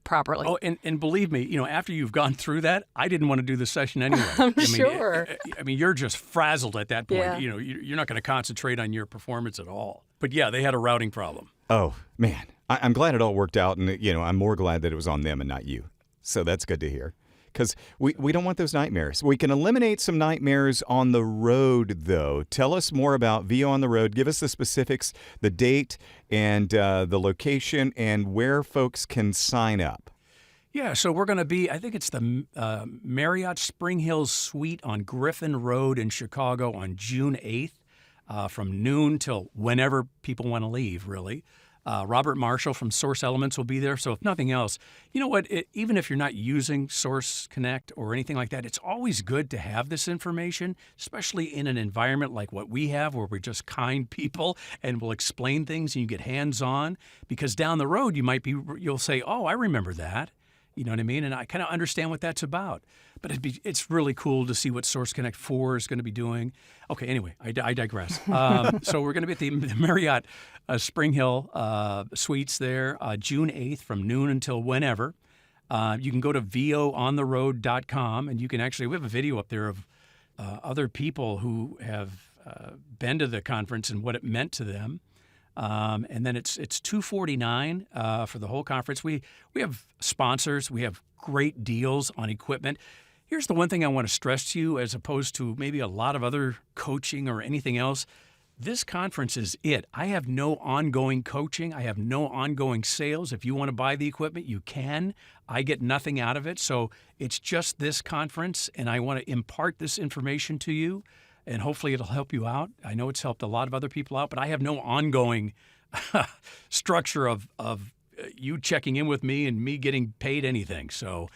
[SPEAKER 1] properly.
[SPEAKER 2] Oh, and believe me, after you've gone through that, I didn't want to do the session anyway.
[SPEAKER 1] I'm sure.
[SPEAKER 2] I mean, you're just frazzled at that point.
[SPEAKER 1] Yeah.
[SPEAKER 2] You're not going to concentrate on your performance at all. But yeah, they had a routing problem.
[SPEAKER 4] Oh, man. I'm glad it all worked out, and, I'm more glad that it was on them and not you. So that's good to hear. Because we don't want those nightmares. We can eliminate some nightmares on the road, though. Tell us more about VO on the road. Give us the specifics, the date, and the location, and where folks can sign up.
[SPEAKER 2] Yeah, so we're going to be, I think it's the Marriott Spring Hills Suite on Griffin Road in Chicago on June 8th from noon till whenever people want to leave, really. Robert Marshall from Source Elements will be there. So if nothing else, you know what? Even if you're not using Source Connect or anything like that, it's always good to have this information, especially in an environment like what we have where we're just kind people and we'll explain things and you get hands-on. Because down the road, you'll say, oh, I remember that. You know what I mean? And I kind of understand what that's about. But it's really cool to see what Source Connect 4 is going to be doing. Okay, anyway, I digress. So we're going to be at the Marriott Spring Hill Suites there June 8th from noon until whenever. You can go to voontheroad.com, and you can we have a video up there of other people who have been to the conference and what it meant to them. And then it's $249 for the whole conference. We have sponsors. We have great deals on equipment. Here's the one thing I want to stress to you, as opposed to maybe a lot of other coaching or anything else. This conference is it. I have no ongoing coaching. I have no ongoing sales. If you want to buy the equipment, you can. I get nothing out of it. So it's just this conference, and I want to impart this information to you. And hopefully it'll help you out. I know it's helped a lot of other people out, but I have no ongoing structure of you checking in with me and me getting paid anything. So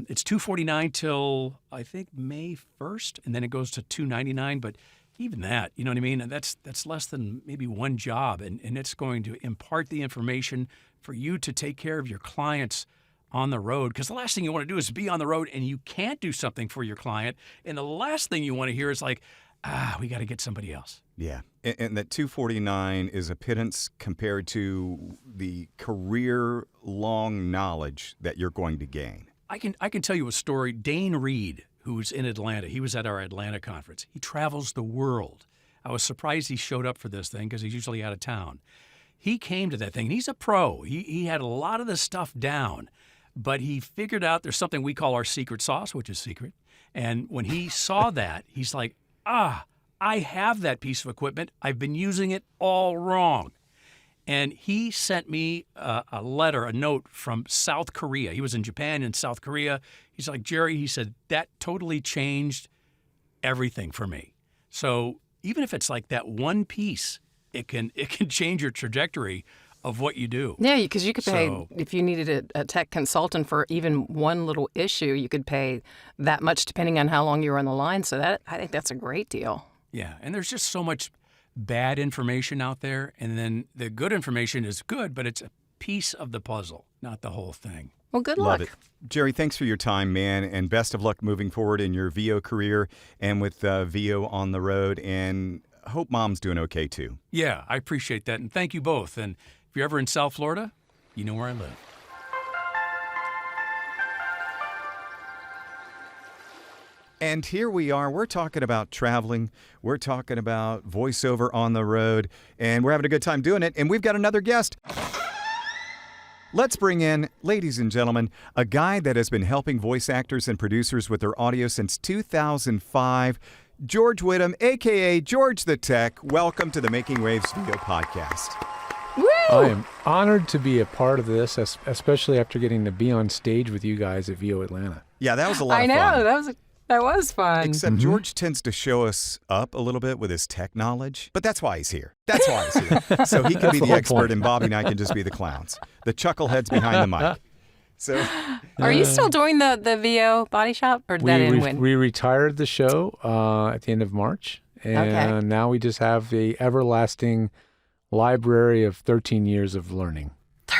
[SPEAKER 2] it's $249 till I think May 1st, and then it goes to $299. But even that, you know what I mean? And that's less than maybe one job, and it's going to impart the information for you to take care of your clients on the road, because the last thing you want to do is be on the road and you can't do something for your client, and the last thing you want to hear is like, we got to get somebody else.
[SPEAKER 4] Yeah, and that $249 is a pittance compared to the career-long knowledge that you're going to gain.
[SPEAKER 2] I can tell you a story. Dane Reed, who's in Atlanta, he was at our Atlanta conference. He travels the world. I was surprised he showed up for this thing because he's usually out of town. He came to that thing, and he's a pro. He had a lot of the stuff down. But he figured out there's something we call our secret sauce, which is secret. And when he saw that, he's like, I have that piece of equipment. I've been using it all wrong. And he sent me a letter, a note from South Korea. He was in Japan and South Korea. He's like, Jerry, he said, that totally changed everything for me. So even if it's like that one piece, it can change your trajectory of what you do.
[SPEAKER 1] Yeah, because you could pay, if you needed a tech consultant for even one little issue, you could pay that much depending on how long you were on the line. So I think that's a great deal.
[SPEAKER 2] Yeah, and there's just so much bad information out there, and then the good information is good, but it's a piece of the puzzle, not the whole thing.
[SPEAKER 1] Well, good
[SPEAKER 4] Love
[SPEAKER 1] luck.
[SPEAKER 4] it. Jerry, thanks for your time, man, and best of luck moving forward in your VO career and with VO on the road, and hope Mom's doing okay, too.
[SPEAKER 2] Yeah, I appreciate that, and thank you both. And if you're ever in South Florida, you know where I live.
[SPEAKER 4] And here we are. We're talking about traveling. We're talking about voiceover on the road, and we're having a good time doing it. And we've got another guest. Let's bring in, ladies and gentlemen, a guy that has been helping voice actors and producers with their audio since 2005, George Whittam, a.k.a. George the Tech. Welcome to the Making Waves Video Podcast.
[SPEAKER 1] Woo!
[SPEAKER 10] I am honored to be a part of this, especially after getting to be on stage with you guys at VO Atlanta.
[SPEAKER 4] Yeah, that was a lot
[SPEAKER 1] I
[SPEAKER 4] of
[SPEAKER 1] know,
[SPEAKER 4] fun.
[SPEAKER 1] that was fun.
[SPEAKER 4] Except George tends to show us up a little bit with his tech knowledge, but that's why he's here. That's why he's here. So he can be the expert, and Bobby and I can just be the clowns, the chuckleheads behind the mic. So,
[SPEAKER 1] Are you still doing the VO body shop, or did that end when?
[SPEAKER 10] We retired the show at the end of March, and now we just have the everlasting library of 13 years of learning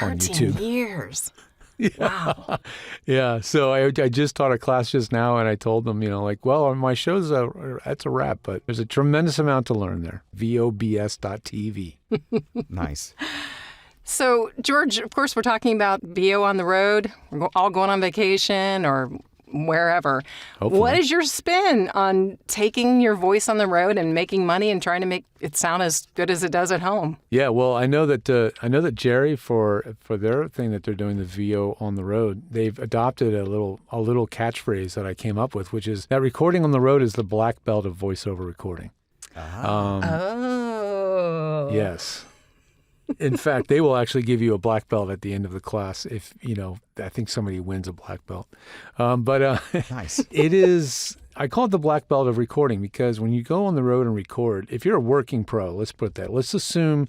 [SPEAKER 10] on
[SPEAKER 1] 13
[SPEAKER 10] YouTube.
[SPEAKER 1] years.
[SPEAKER 10] Yeah.
[SPEAKER 1] Wow.
[SPEAKER 10] Yeah. So I just taught a class just now, and I told them, well, my show's that's a wrap, but there's a tremendous amount to learn there. VOBS.tv.
[SPEAKER 4] nice.
[SPEAKER 1] So, George, of course, we're talking about VO on the road. We're all going on vacation or wherever.
[SPEAKER 10] Hopefully.
[SPEAKER 1] What is your spin on taking your voice on the road and making money and trying to make it sound as good as it does at home?
[SPEAKER 10] Yeah, well, I know that Jerry for their thing that they're doing, the VO on the road, they've adopted a little catchphrase that I came up with, which is that recording on the road is the black belt of voiceover recording.
[SPEAKER 1] Oh.
[SPEAKER 10] Yes. In fact, they will actually give you a black belt at the end of the class if, I think somebody wins a black belt.
[SPEAKER 4] Nice.
[SPEAKER 10] It is, I call it the black belt of recording because when you go on the road and record, if you're a working pro, let's put that, let's assume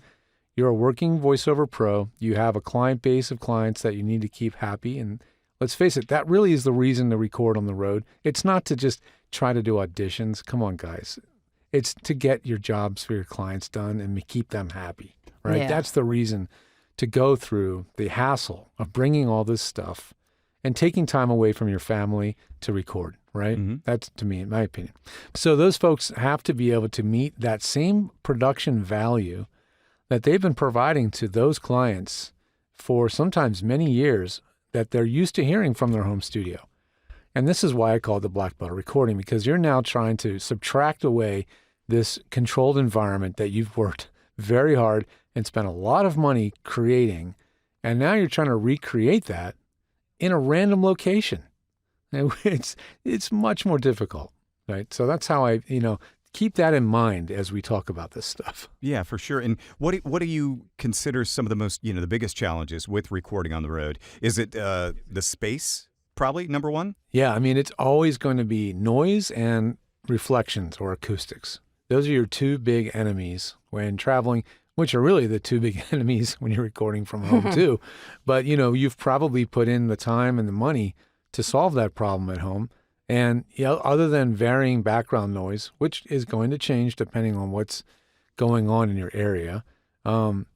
[SPEAKER 10] you're a working voiceover pro, you have a client base of clients that you need to keep happy. And let's face it, that really is the reason to record on the road. It's not to just try to do auditions. Come on, guys. It's to get your jobs for your clients done and keep them happy. Right?
[SPEAKER 1] Yeah.
[SPEAKER 10] That's the reason to go through the hassle of bringing all this stuff and taking time away from your family to record, right?
[SPEAKER 4] Mm-hmm.
[SPEAKER 10] That's, to me, in my opinion. So those folks have to be able to meet that same production value that they've been providing to those clients for sometimes many years that they're used to hearing from their home studio. And this is why I call it the black belt of recording, because you're now trying to subtract away this controlled environment that you've worked very hard and spent a lot of money creating, and now you're trying to recreate that in a random location. And it's much more difficult, right? So that's how I, keep that in mind as we talk about this stuff.
[SPEAKER 4] Yeah, for sure. And what do you consider some of the most, the biggest challenges with recording on the road? Is it the space, probably, number one?
[SPEAKER 10] Yeah, it's always going to be noise and reflections or acoustics. Those are your two big enemies when traveling, which are really the two big enemies when you're recording from home too. But, you've probably put in the time and the money to solve that problem at home. And other than varying background noise, which is going to change depending on what's going on in your area,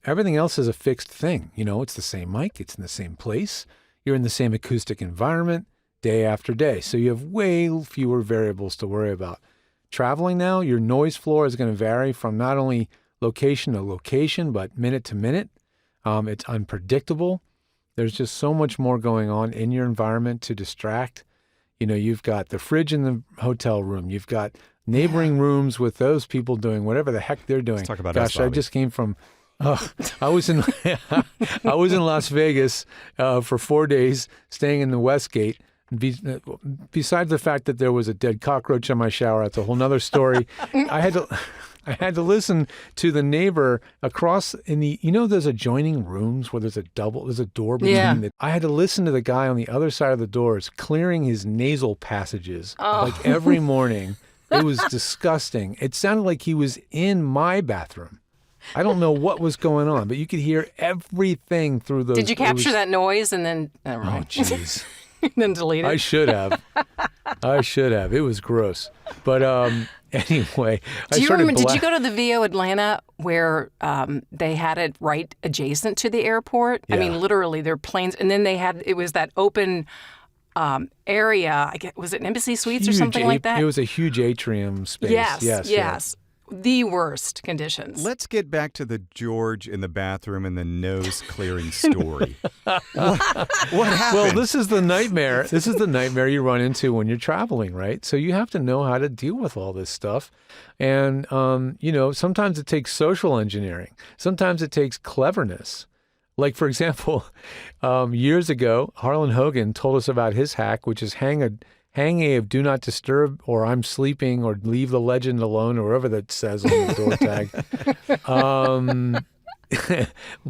[SPEAKER 10] everything else is a fixed thing. It's the same mic. It's in the same place. You're in the same acoustic environment day after day. So you have way fewer variables to worry about. Traveling now, your noise floor is going to vary from not only location to location, but minute to minute. It's unpredictable. There's just so much more going on in your environment to distract. You've got the fridge in the hotel room. You've got neighboring rooms with those people doing whatever the heck they're doing.
[SPEAKER 4] Let's talk about
[SPEAKER 10] Gosh,
[SPEAKER 4] us, Bobby.
[SPEAKER 10] I just came from. I was in Las Vegas for 4 days, staying in the Westgate. Besides the fact that there was a dead cockroach in my shower, that's a whole nother story. I had to listen to the neighbor across in the, those adjoining rooms where there's a door between I had to listen to the guy on the other side of the doors clearing his nasal passages like every morning. It was disgusting. It sounded like he was in my bathroom. I don't know what was going on, but you could hear everything through those.
[SPEAKER 1] Did you capture that noise and then?
[SPEAKER 10] Oh, jeez.
[SPEAKER 1] Then delete it?
[SPEAKER 10] I should have. It was gross. But anyway,
[SPEAKER 1] did you go to the VO Atlanta where they had it right adjacent to the airport?
[SPEAKER 10] Yeah.
[SPEAKER 1] I mean, literally, their planes, and then it was that open area. Was it an Embassy Suites or something like that?
[SPEAKER 10] It was a huge atrium space.
[SPEAKER 1] Yes. The worst conditions.
[SPEAKER 4] Let's get back to the George in the bathroom and the nose clearing story. What happened?
[SPEAKER 10] Well, this is the nightmare. This is the nightmare you run into when you're traveling, right? So you have to know how to deal with all this stuff. And, sometimes it takes social engineering. Sometimes it takes cleverness. Like, for example, years ago, Harlan Hogan told us about his hack, which is hang a do not disturb or I'm sleeping or leave the legend alone or whatever that says on the door tag.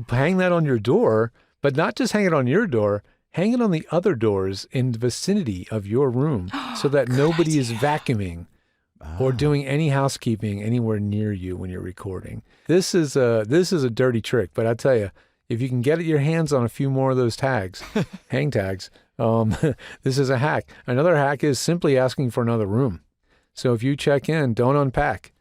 [SPEAKER 10] Hang that on your door, but not just hang it on your door, hang it on the other doors in the vicinity of your room so that nobody is vacuuming or doing any housekeeping anywhere near you when you're recording. This is a dirty trick, but I tell you, if you can get your hands on a few more of those tags, hang tags, this is a hack. Another hack is simply asking for another room. So if you check in, don't unpack.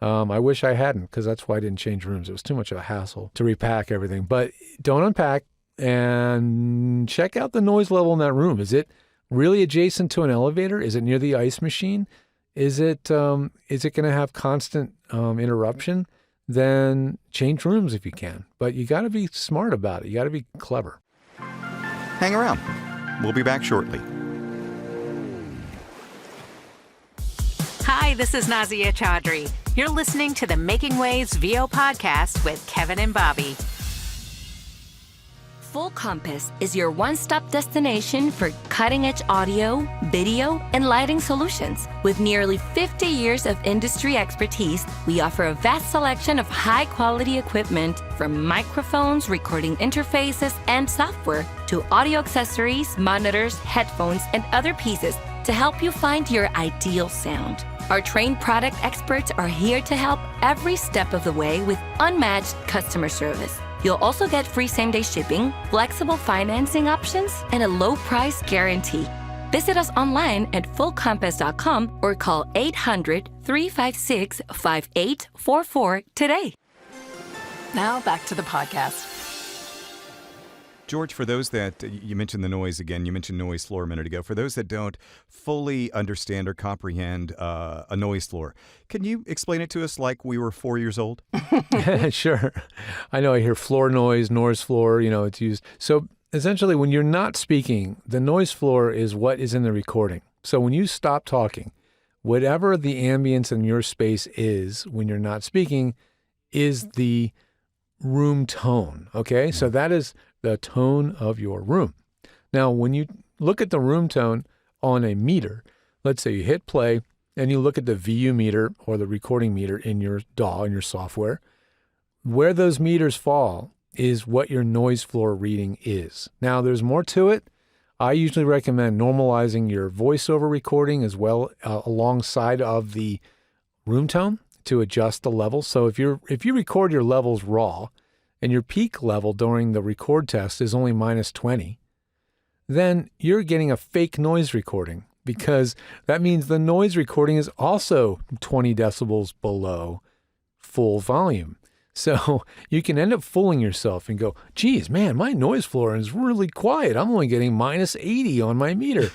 [SPEAKER 10] I wish I hadn't, because that's why I didn't change rooms. It was too much of a hassle to repack everything. But don't unpack and check out the noise level in that room. Is it really adjacent to an elevator? Is it near the ice machine? Is it going to have constant interruption? Then change rooms if you can. But you got to be smart about it. You got to be clever.
[SPEAKER 4] Hang around. We'll be back shortly.
[SPEAKER 3] Hi, this is Nazia Chaudhry. You're listening to the Making Waves VO podcast with Kevin and Bobby.
[SPEAKER 11] Full Compass is your one-stop destination for cutting-edge audio, video, and lighting solutions. With nearly 50 years of industry expertise, we offer a vast selection of high-quality equipment, from microphones, recording interfaces, and software, to audio accessories, monitors, headphones, and other pieces to help you find your ideal sound. Our trained product experts are here to help every step of the way with unmatched customer service. You'll also get free same-day shipping, flexible financing options, and a low price guarantee. Visit us online at fullcompass.com or call 800-356-5844 today.
[SPEAKER 1] Now back to the podcast.
[SPEAKER 4] George, for those that, you mentioned the noise again, you mentioned noise floor a minute ago. For those that don't fully understand or comprehend a noise floor, can you explain it to us like we were 4 years old?
[SPEAKER 10] Sure. I know I hear floor noise floor, it's used. So essentially when you're not speaking, the noise floor is what is in the recording. So when you stop talking, whatever the ambience in your space is when you're not speaking is the room tone, okay? So that is the tone of your room. Now, when you look at the room tone on a meter, let's say you hit play and you look at the VU meter or the recording meter in your DAW, in your software, where those meters fall is what your noise floor reading is. Now, there's more to it. I usually recommend normalizing your voiceover recording as well alongside of the room tone to adjust the level. So if you record your levels raw and your peak level during the record test is only -20, then you're getting a fake noise recording because that means the noise recording is also 20 decibels below full volume. So you can end up fooling yourself and go, geez, man, my noise floor is really quiet. I'm only getting minus 80 on my meter.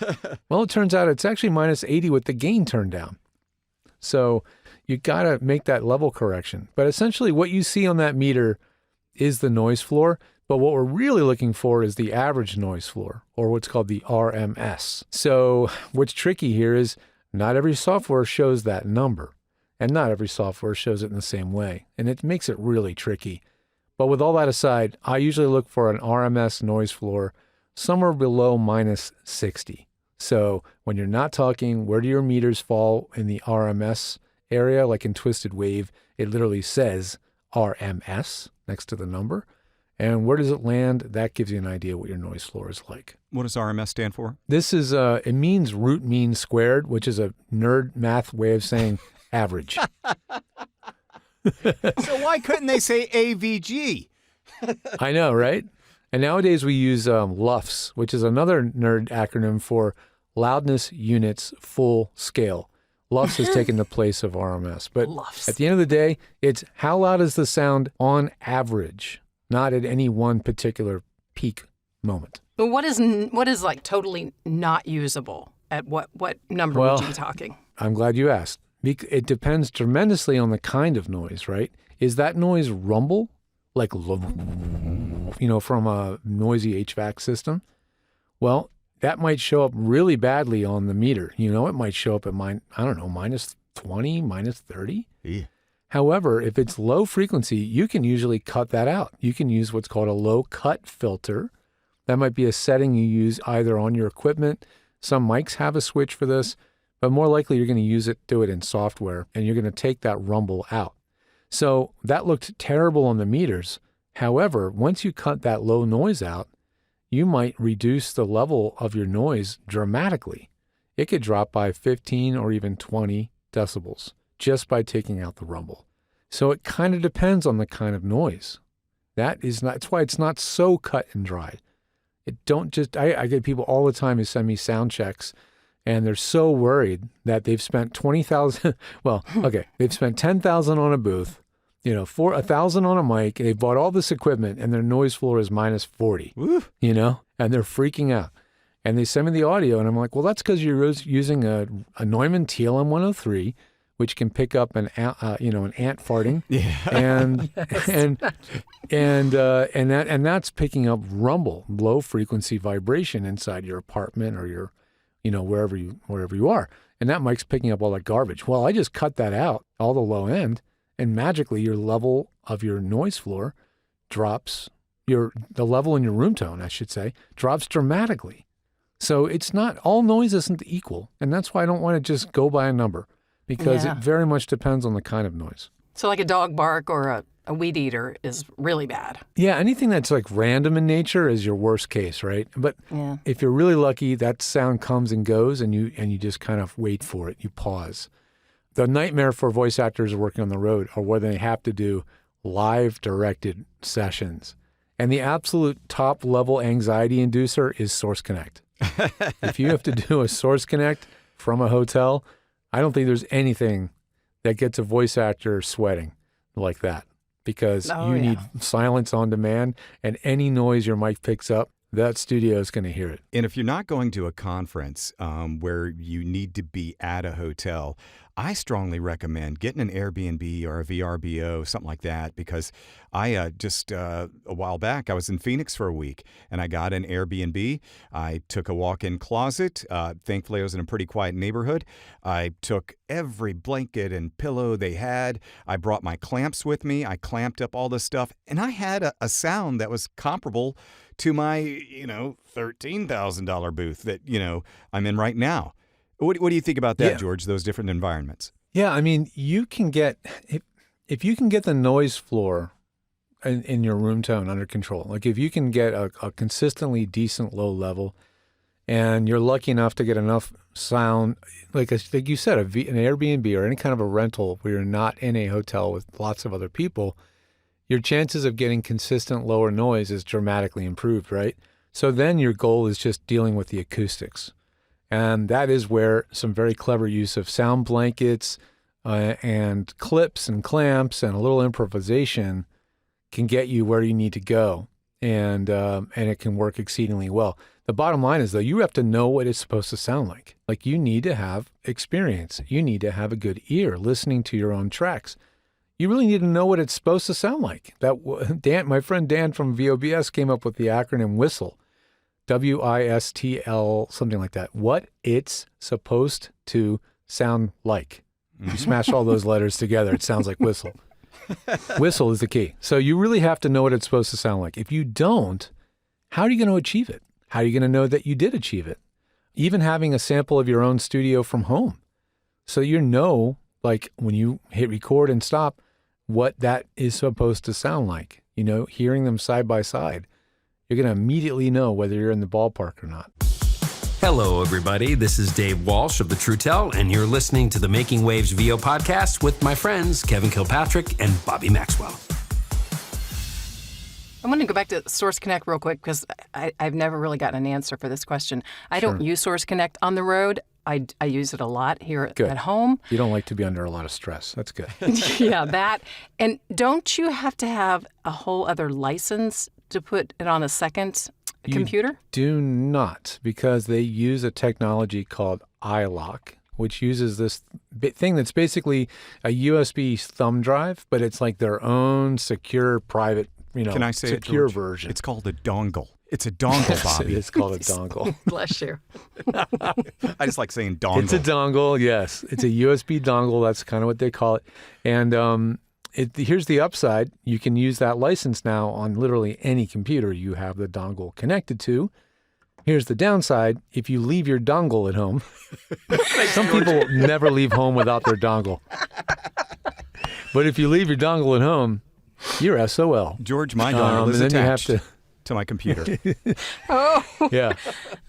[SPEAKER 10] Well, it turns out it's actually minus 80 with the gain turned down. So you got to make that level correction. But essentially what you see on that meter is the noise floor. But what we're really looking for is the average noise floor, or what's called the RMS. So what's tricky here is not every software shows that number. And not every software shows it in the same way. And it makes it really tricky. But with all that aside, I usually look for an RMS noise floor somewhere below minus 60. So when you're not talking, where do your meters fall in the RMS area? Like in Twisted Wave, it literally says RMS next to the number. And where does it land? That gives you an idea what your noise floor is like.
[SPEAKER 4] What does RMS stand for?
[SPEAKER 10] This is, it means root mean squared, which is a nerd math way of saying average.
[SPEAKER 4] So why couldn't they say AVG?
[SPEAKER 10] I know, right? And nowadays we use LUFS, which is another nerd acronym for loudness units full scale. LUFS has taken the place of RMS. But at the end of the day, it's how loud is the sound on average, not at any one particular peak moment.
[SPEAKER 1] But what is like totally not usable? At what number would you be talking?
[SPEAKER 10] I'm glad you asked. It depends tremendously on the kind of noise, right? Is that noise rumble, like, from a noisy HVAC system? Well, that might show up really badly on the meter. It might show up at minus 20, minus 30.
[SPEAKER 4] Yeah.
[SPEAKER 10] However, if it's low frequency, you can usually cut that out. You can use what's called a low cut filter. That might be a setting you use either on your equipment. Some mics have a switch for this. But more likely you're going to do it in software, and you're going to take that rumble out. So that looked terrible on the meters. However, once you cut that low noise out, you might reduce the level of your noise dramatically. It could drop by 15 or even 20 decibels just by taking out the rumble. So it kind of depends on the kind of noise. That's why it's not so cut and dry. I get people all the time who send me sound checks, and they're so worried that they've spent $20,000. Well, okay, they've spent $10,000 on a booth, for $1,000 on a mic. They bought all this equipment, and their noise floor is minus 40. Woo. And they're freaking out. And they send me the audio, and I'm like, well, that's because you're using a Neumann TLM 103, which can pick up an ant farting. Yeah. And that's picking up rumble, low frequency vibration inside your apartment or your wherever you are. And that mic's picking up all that garbage. Well, I just cut that out, all the low end, and magically your level of your noise floor drops, the level in your room tone, I should say, drops dramatically. So it's not, all noise isn't equal. And that's why I don't want to just go by a number, because it very much depends on the kind of noise.
[SPEAKER 1] So like a dog bark or a weed eater is really bad.
[SPEAKER 10] Yeah, anything that's like random in nature is your worst case, right? But if you're really lucky, that sound comes and goes, and you just kind of wait for it. You pause. The nightmare for voice actors working on the road are where they have to do live directed sessions. And the absolute top level anxiety inducer is Source Connect. If you have to do a Source Connect from a hotel, I don't think there's anything that gets a voice actor sweating like that. Because you need silence on demand, and any noise your mic picks up, that studio is going to hear it.
[SPEAKER 4] And if you're not going to a conference where you need to be at a hotel, I strongly recommend getting an Airbnb or a VRBO, something like that, because I just a while back, I was in Phoenix for a week, and I got an Airbnb. I took a walk-in closet. Thankfully, I was in a pretty quiet neighborhood. I took every blanket and pillow they had. I brought my clamps with me. I clamped up all this stuff, and I had a sound that was comparable to my, $13,000 booth that, I'm in right now. What do you think about that, George, those different environments?
[SPEAKER 10] Yeah, I mean, you can get, if you can get the noise floor in your room tone under control, like if you can get a consistently decent low level, and you're lucky enough to get enough sound, like you said, an Airbnb or any kind of a rental where you're not in a hotel with lots of other people, your chances of getting consistent lower noise is dramatically improved, right? So then your goal is just dealing with the acoustics. And that is where some very clever use of sound blankets and clips and clamps and a little improvisation can get you where you need to go. And it can work exceedingly well. The bottom line is, though, you have to know what it's supposed to sound like. Like, you need to have experience. You need to have a good ear listening to your own tracks. You really need to know what it's supposed to sound like. My friend Dan from VOBS came up with the acronym WHISTLE, WISTL, something like that. What it's supposed to sound like. You smash all those letters together, it sounds like whistle. Whistle is the key. So you really have to know what it's supposed to sound like. If you don't, how are you going to achieve it? How are you going to know that you did achieve it? Even having a sample of your own studio from home. So you know, like when you hit record and stop, what that is supposed to sound like. You know, hearing them side by side, you're going to immediately know whether you're in the ballpark or not.
[SPEAKER 12] Hello, everybody. This is Dave Walsh of The True Tell, and you're listening to the Making Waves VO podcast with my friends Kevin Kilpatrick and Bobby Maxwell.
[SPEAKER 1] I want to go back to Source Connect real quick because I've never really gotten an answer for this question. I don't use Source Connect on the road. I use it a lot here at home.
[SPEAKER 10] You don't like to be under a lot of stress. That's good.
[SPEAKER 1] Yeah, that. And don't you have to have a whole other license to put it on a second computer?
[SPEAKER 10] Do not, because they use a technology called iLock, which uses this thing that's basically a USB thumb drive, but it's like their own secure private,
[SPEAKER 4] Can I say
[SPEAKER 10] secure
[SPEAKER 4] it,
[SPEAKER 10] version.
[SPEAKER 4] It's called a dongle. It's a dongle, Bobby.
[SPEAKER 10] It's called a dongle.
[SPEAKER 1] Bless you.
[SPEAKER 4] I just like saying dongle.
[SPEAKER 10] It's a dongle, yes. It's a USB dongle. That's kind of what they call it. And here's the upside. You can use that license now on literally any computer you have the dongle connected to. Here's the downside. If you leave your dongle at home, some people never leave home without their dongle. But if you leave your dongle at home, you're SOL.
[SPEAKER 4] George, my dongle is attached
[SPEAKER 10] you have
[SPEAKER 4] to my computer.
[SPEAKER 10] Yeah.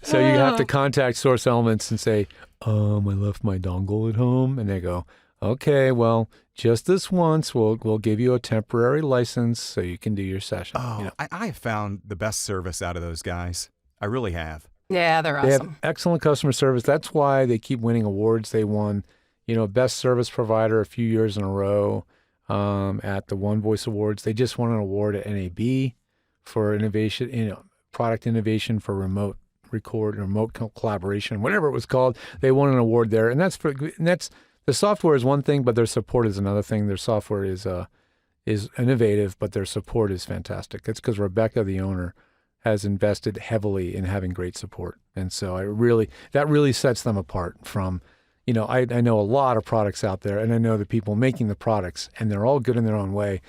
[SPEAKER 10] So you have to contact Source Elements and say, I left my dongle at home. And they go, okay, well, just this once, we'll give you a temporary license so you can do your session.
[SPEAKER 4] Oh, I have found the best service out of those guys. I really have.
[SPEAKER 1] Yeah, they're awesome.
[SPEAKER 10] They have excellent customer service. That's why they keep winning awards. They won, best service provider a few years in a row at the One Voice Awards. They just won an award at NAB for innovation, product innovation for remote record, remote collaboration, whatever it was called. They won an award there, and that's the software is one thing, but their support is another thing. Their software is innovative, but their support is fantastic. It's because Rebecca, the owner, has invested heavily in having great support, and so that really sets them apart from. I know a lot of products out there, and I know the people making the products, and they're all good in their own way.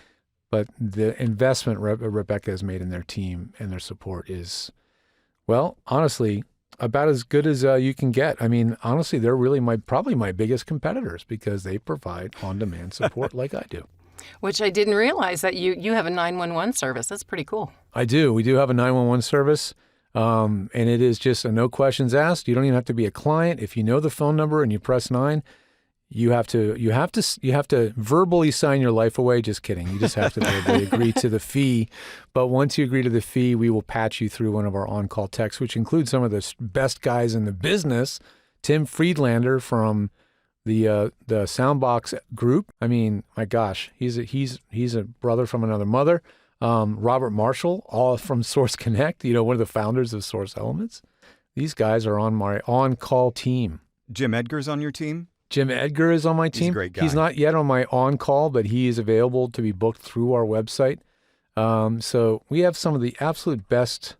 [SPEAKER 10] But the investment Rebecca has made in their team and their support is, well, honestly, about as good as you can get. I mean, honestly, they're really probably my biggest competitors because they provide on-demand support like I do.
[SPEAKER 1] Which I didn't realize that you have a 911 service. That's pretty cool.
[SPEAKER 10] I do. We do have a 911 service, and it is just a no questions asked. You don't even have to be a client. If you know the phone number and you press 9, you have to verbally sign your life away. Just kidding. You just have to verbally agree to the fee. But once you agree to the fee, we will patch you through one of our on-call techs, which includes some of the best guys in the business. Tim Friedlander from the Soundbox group. I mean, my gosh, he's a brother from another mother. Robert Marshall, all from Source Connect. One of the founders of Source Elements. These guys are on my on-call team.
[SPEAKER 4] Jim Edgar's on your team?
[SPEAKER 10] Jim Edgar is on my team.
[SPEAKER 4] He's a great guy.
[SPEAKER 10] He's not yet on my on-call, but he is available to be booked through our website. So we have some of the absolute best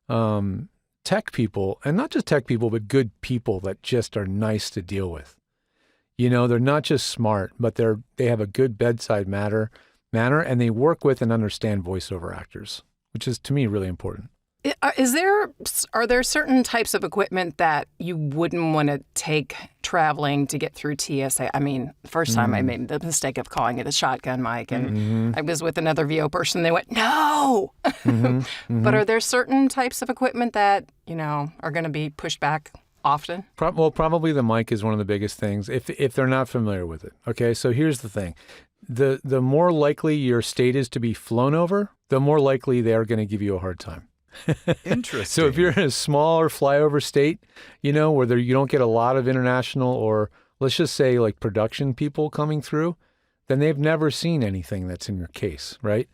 [SPEAKER 10] tech people, and not just tech people, but good people that just are nice to deal with. They're not just smart, but they have a good bedside manner, and they work with and understand voiceover actors, which is, to me, really important.
[SPEAKER 1] Are there certain types of equipment that you wouldn't want to take traveling to get through TSA? I mean, the first time I made the mistake of calling it a shotgun mic, and I was with another VO person. They went, no! But are there certain types of equipment that, are going to be pushed back often?
[SPEAKER 10] Well, probably the mic is one of the biggest things, if they're not familiar with it. Okay, so here's the thing. The more likely your state is to be flown over, the more likely they are going to give you a hard time.
[SPEAKER 4] Interesting.
[SPEAKER 10] So if you're in a smaller flyover state, where you don't get a lot of international or let's just say like production people coming through, then they've never seen anything that's in your case, right?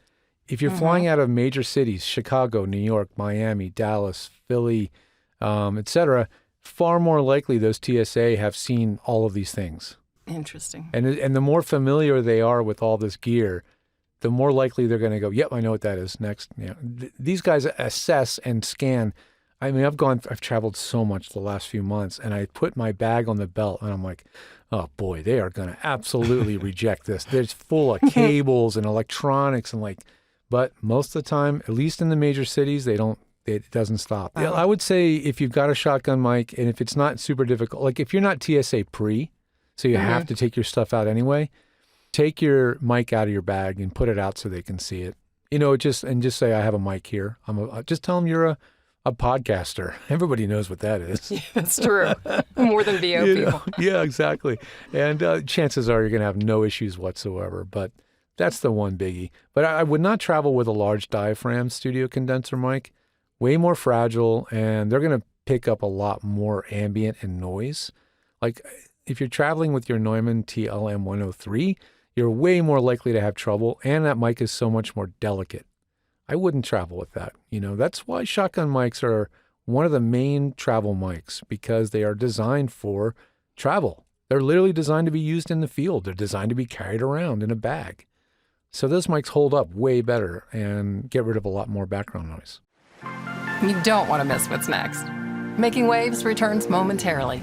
[SPEAKER 10] If you're flying out of major cities, Chicago, New York, Miami, Dallas, Philly, etc., far more likely those TSA have seen all of these things.
[SPEAKER 1] Interesting.
[SPEAKER 10] And the more familiar they are with all this gear, the more likely they're going to go, yep, I know what that is next. These guys assess and scan. I mean, I've traveled so much the last few months, and I put my bag on the belt, and I'm like, oh boy, they are going to absolutely reject this. It's full of cables and electronics but most of the time, at least in the major cities, it doesn't stop. Yeah, I would say if you've got a shotgun mic, and if it's not super difficult, like if you're not TSA pre, so you have to take your stuff out anyway, take your mic out of your bag and put it out so they can see it. Just say, I have a mic here. Just tell them you're a podcaster. Everybody knows what that is.
[SPEAKER 1] Yeah, that's true. More than VO people.
[SPEAKER 10] Yeah, exactly. And chances are you're going to have no issues whatsoever. But that's the one biggie. But I would not travel with a large diaphragm studio condenser mic. Way more fragile, and they're going to pick up a lot more ambient and noise. Like if you're traveling with your Neumann TLM 103, you're way more likely to have trouble, and that mic is so much more delicate. I wouldn't travel with that. That's why shotgun mics are one of the main travel mics, because they are designed for travel. They're literally designed to be used in the field. They're designed to be carried around in a bag. So those mics hold up way better and get rid of a lot more background noise.
[SPEAKER 1] You don't want to miss what's next. Making Waves returns momentarily.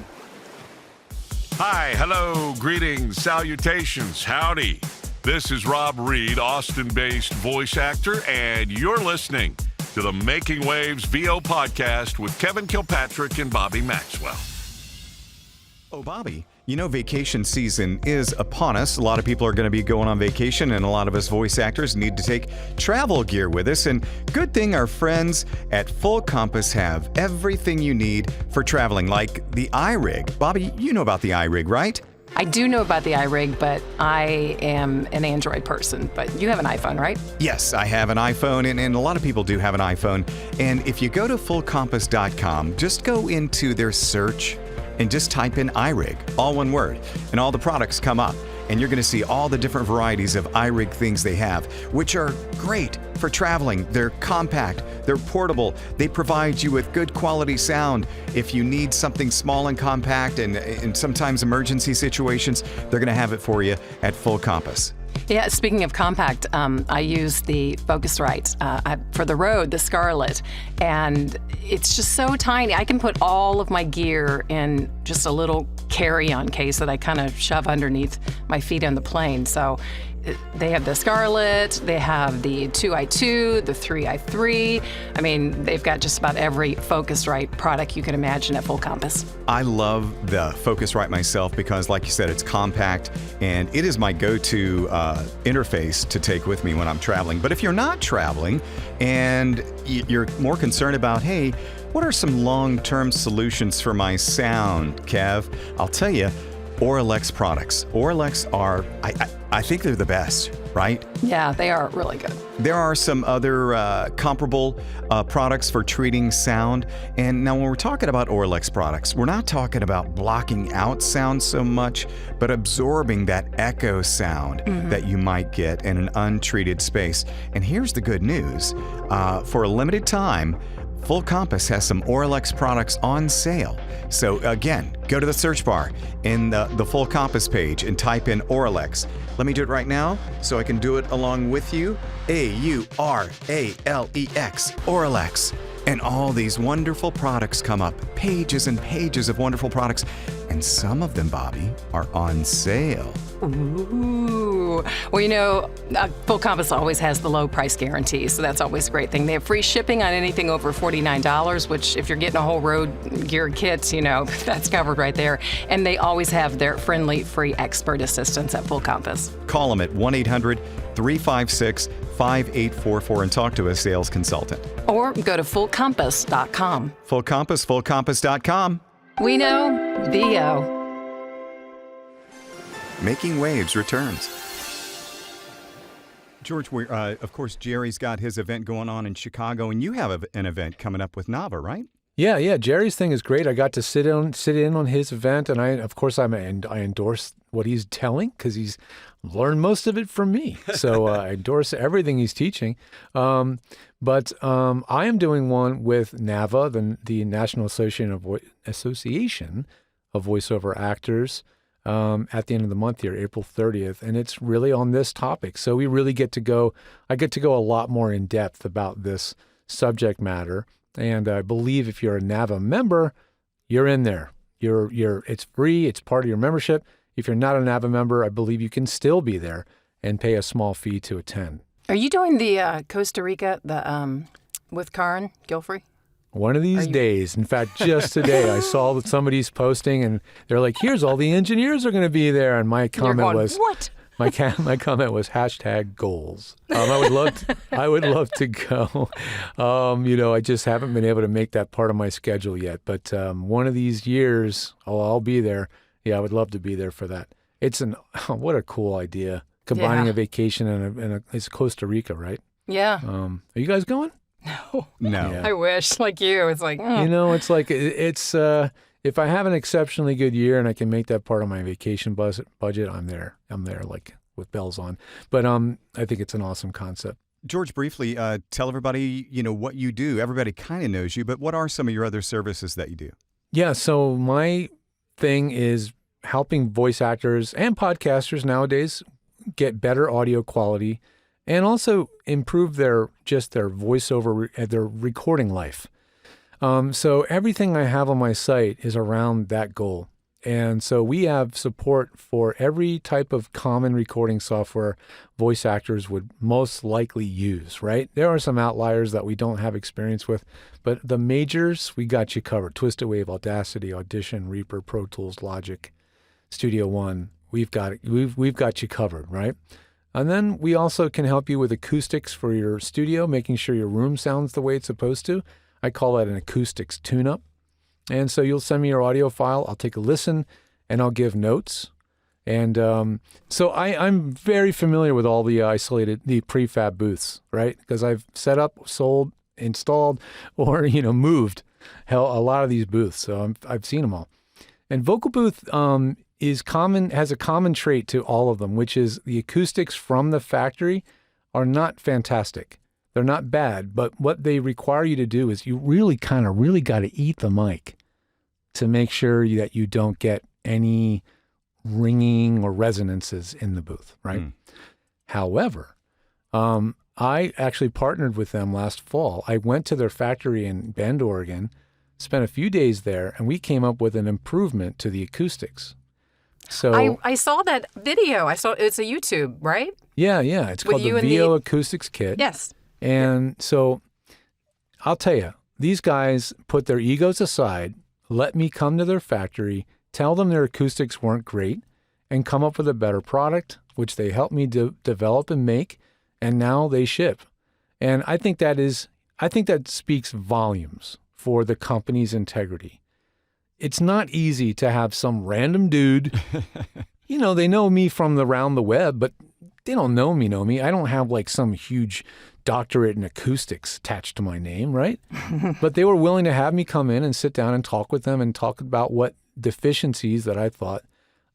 [SPEAKER 13] Hi, hello, greetings, salutations, howdy. This is Rob Reed, Austin-based voice actor, and you're listening to the Making Waves VO podcast with Kevin Kilpatrick and Bobby Maxwell.
[SPEAKER 4] Oh, Bobby, vacation season is upon us. A lot of people are going to be going on vacation, and a lot of us voice actors need to take travel gear with us. And good thing our friends at Full Compass have everything you need for traveling, like the iRig. Bobby, you know about the iRig, right?
[SPEAKER 1] I do know about the iRig, but I am an Android person. But you have an iPhone, right?
[SPEAKER 4] Yes, I have an iPhone, and a lot of people do have an iPhone. And if you go to fullcompass.com, just go into their search and just type in iRig, all one word, and all the products come up. And you're going to see all the different varieties of iRig things they have, which are great for traveling. They're compact, they're portable, they provide you with good quality sound. If you need something small and compact and sometimes emergency situations, they're going to have it for you at Full Compass.
[SPEAKER 1] Yeah, speaking of compact, I use the Focusrite for the road, the Scarlett, and it's just so tiny. I can put all of my gear in just a little carry-on case that I kind of shove underneath my feet on the plane. So they have the Scarlett, they have the 2i2, the 3i3. I mean, they've got just about every Focusrite product you can imagine at Full Compass.
[SPEAKER 4] I love the Focusrite myself because, like you said, it's compact and it is my go-to interface to take with me when I'm traveling. But if you're not traveling and you're more concerned about, hey, what are some long-term solutions for my sound, Kev? I'll tell you, Auralex products. Auralex are, I think they're the best, right?
[SPEAKER 1] Yeah, they are really good.
[SPEAKER 4] There are some other comparable products for treating sound. And now when we're talking about Auralex products, we're not talking about blocking out sound so much, but absorbing that echo sound that you might get in an untreated space. And here's the good news. For a limited time, Full Compass has some Auralex products on sale. So again, go to the search bar in the Full Compass page and type in Auralex. Let me do it right now so I can do it along with you. Auralex, Auralex. And all these wonderful products come up. Pages and pages of wonderful products. And some of them, Bobby, are on sale.
[SPEAKER 1] Ooh. Well, you know, Full Compass always has the low price guarantee, so that's always a great thing. They have free shipping on anything over $49, which if you're getting a whole road gear kit, you know, that's covered right there. And they always have their friendly, free expert assistance at Full Compass.
[SPEAKER 4] Call them at 1-800-356-5844 and talk to a sales consultant.
[SPEAKER 1] Or go to fullcompass.com.
[SPEAKER 4] Full Compass, fullcompass.com.
[SPEAKER 1] We know VO.
[SPEAKER 4] Making Waves returns. George, of course, Jerry's got his event going on in Chicago, and you have an event coming up with Nava, right?
[SPEAKER 10] Yeah. Jerry's thing is great. I got to sit in on his event, and I endorse what he's telling because he's learned most of it from me. So I endorse everything he's teaching. But I am doing one with NAVA, the National Association of Voiceover Actors, at the end of the month here, April 30th, and it's really on this topic. So we really get to go. I get to go a lot more in depth about this subject matter. And I believe if you're a NAVA member, you're in there. It's free. It's part of your membership. If you're not a NAVA member, I believe you can still be there and pay a small fee to attend.
[SPEAKER 1] Are you doing the Costa Rica with Karen Gilfrey?
[SPEAKER 10] One of these days. In fact, just today, I saw that somebody's posting, and they're like, "Here's all the engineers are going to be there." And my comment was,
[SPEAKER 1] "What?"
[SPEAKER 10] My comment was #goals. I would love to go. I just haven't been able to make that part of my schedule yet. But one of these years, I'll be there. Yeah, I would love to be there for that. What a cool idea. Combining a vacation and it's Costa Rica, right?
[SPEAKER 1] Yeah.
[SPEAKER 10] Are you guys going?
[SPEAKER 1] No.
[SPEAKER 10] Yeah.
[SPEAKER 1] I wish, like you. It's like,
[SPEAKER 10] it's like if I have an exceptionally good year and I can make that part of my vacation budget, I'm there. I'm there, like with bells on. But I think it's an awesome concept.
[SPEAKER 4] George, briefly, tell everybody, what you do. Everybody kind of knows you, but what are some of your other services that you do?
[SPEAKER 10] Yeah, so my thing is helping voice actors and podcasters nowadays get better audio quality and also improve their voiceover, their recording life. So everything I have on my site is around that goal. And so we have support for every type of common recording software voice actors would most likely use, right? There are some outliers that we don't have experience with, but the majors, we got you covered. Twisted Wave, Audacity, Audition, Reaper, Pro Tools, Logic, Studio One. We've got you covered, right? And then we also can help you with acoustics for your studio, making sure your room sounds the way it's supposed to. I call that an acoustics tune-up. And so you'll send me your audio file. I'll take a listen, and I'll give notes. And so I'm very familiar with all the prefab booths, right? Because I've set up, sold, installed, or moved a lot of these booths. So I've seen them all. And Vocal Booth has a common trait to all of them, which is the acoustics from the factory are not fantastic. They're not bad, but what they require you to do is you really got to eat the mic to make sure that you don't get any ringing or resonances in the booth, right? However, I actually partnered with them last fall. I went to their factory in Bend, Oregon, spent a few days there, and we came up with an improvement to the acoustics. So
[SPEAKER 1] I saw that video. It's a YouTube, right?
[SPEAKER 10] Yeah. It's called the VO Acoustics Kit.
[SPEAKER 1] Yes.
[SPEAKER 10] And so I'll tell you, these guys put their egos aside, let me come to their factory, tell them their acoustics weren't great, and come up with a better product, which they helped me develop and make, and now they ship. And I think that speaks volumes for the company's integrity. It's not easy to have some random dude, they know me from around the web, but they don't know me. I don't have like some huge doctorate in acoustics attached to my name, right? But they were willing to have me come in and sit down and talk with them and talk about what deficiencies that I thought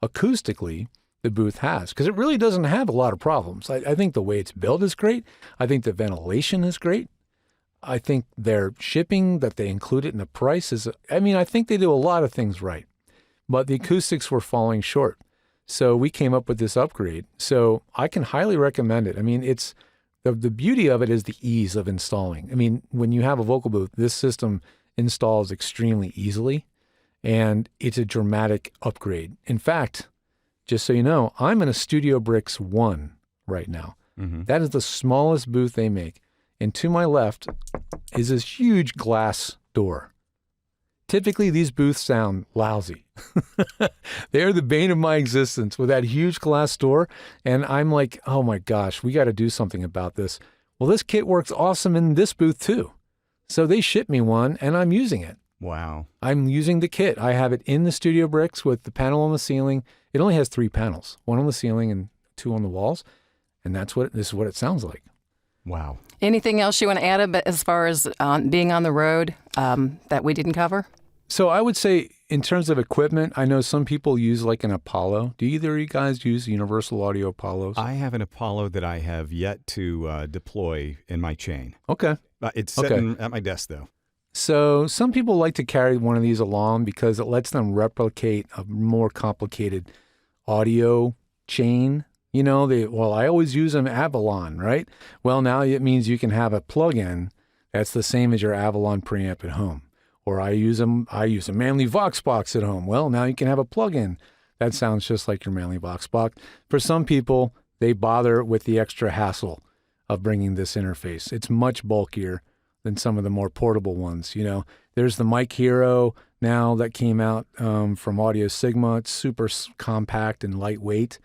[SPEAKER 10] acoustically the booth has. Because it really doesn't have a lot of problems. I think the way it's built is great. I think the ventilation is great. I think their shipping, that they include it in the price I think they do a lot of things right. But the acoustics were falling short. So we came up with this upgrade. So I can highly recommend it. It's the beauty of it is the ease of installing. When you have a vocal booth, this system installs extremely easily, and it's a dramatic upgrade. In fact, just so you know, I'm in a Studio Bricks 1 right now. Mm-hmm. That is the smallest booth they make. And to my left is this huge glass door. Typically, these booths sound lousy. They're the bane of my existence with that huge glass door. And I'm like, oh my gosh, we got to do something about this. Well, this kit works awesome in this booth too. So they shipped me one and I'm using it.
[SPEAKER 4] Wow.
[SPEAKER 10] I'm using the kit. I have it in the Studio Bricks with the panel on the ceiling. It only has 3 panels, 1 on the ceiling and 2 on the walls. And this is what it sounds like.
[SPEAKER 4] Wow.
[SPEAKER 1] Anything else you want to add as far as being on the road that we didn't cover?
[SPEAKER 10] So I would say in terms of equipment, I know some people use like an Apollo. Do either of you guys use Universal Audio Apollos?
[SPEAKER 4] I have an Apollo that I have yet to deploy in my chain.
[SPEAKER 10] Okay.
[SPEAKER 4] It's sitting at my desk, though.
[SPEAKER 10] So some people like to carry one of these along because it lets them replicate a more complicated audio chain. You know, I always use an Avalon, right? Well, now it means you can have a plug-in that's the same as your Avalon preamp at home. Or I use a Manley Vox box at home. Well, now you can have a plug-in that sounds just like your Manley Vox box. For some people, they bother with the extra hassle of bringing this interface. It's much bulkier than some of the more portable ones. You know, there's the Mic Hero now that came out from Audio Sigma. It's super compact and lightweight.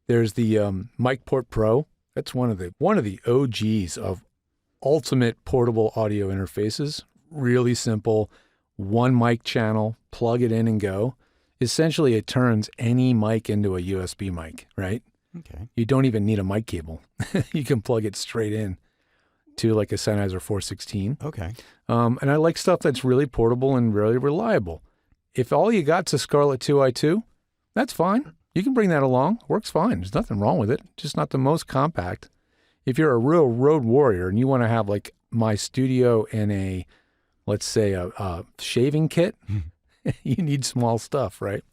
[SPEAKER 10] There's the MicPort Pro. That's one of the OGs of ultimate portable audio interfaces. Really simple, one mic channel, plug it in and go. Essentially, it turns any mic into a USB mic, right?
[SPEAKER 4] Okay.
[SPEAKER 10] You don't even need a mic cable. You can plug it straight in to like a Sennheiser 416.
[SPEAKER 4] Okay.
[SPEAKER 10] And I like stuff that's really portable and really reliable. If all you got's a Scarlett 2i2, that's fine. You can bring that along. Works fine. There's nothing wrong with it. Just not the most compact. If you're a real road warrior and you want to have like my studio in let's say a shaving kit, you need small stuff, right?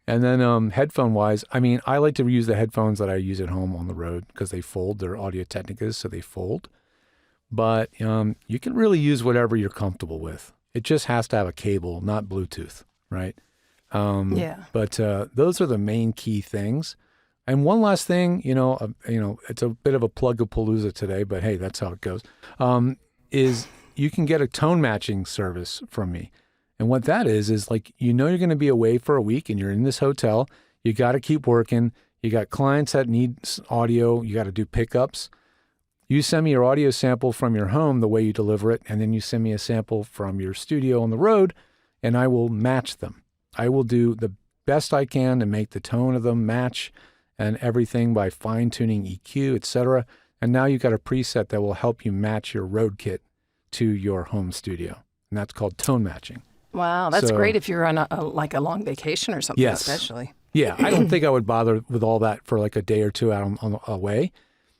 [SPEAKER 10] And then headphone-wise, I mean, I like to use the headphones that I use at home on the road because they fold. They're Audio-Technicas, so they fold. But you can really use whatever you're comfortable with. It just has to have a cable, not Bluetooth, right?
[SPEAKER 1] Yeah.
[SPEAKER 10] But those are the main key things. And one last thing, it's a bit of a plug-a-palooza today, but hey, that's how it goes, is you can get a tone matching service from me. And what that is like, you're going to be away for a week and you're in this hotel. You got to keep working. You got clients that need audio. You got to do pickups. You send me your audio sample from your home, the way you deliver it, and then you send me a sample from your studio on the road, and I will match them. I will do the best I can to make the tone of them match and everything by fine-tuning EQ, etc. And now you've got a preset that will help you match your road kit to your home studio. And that's called tone matching.
[SPEAKER 1] Wow, that's great if you're on a long vacation or something,
[SPEAKER 10] yes.
[SPEAKER 1] especially.
[SPEAKER 10] Yeah, I don't think I would bother with all that for like a day or two out away.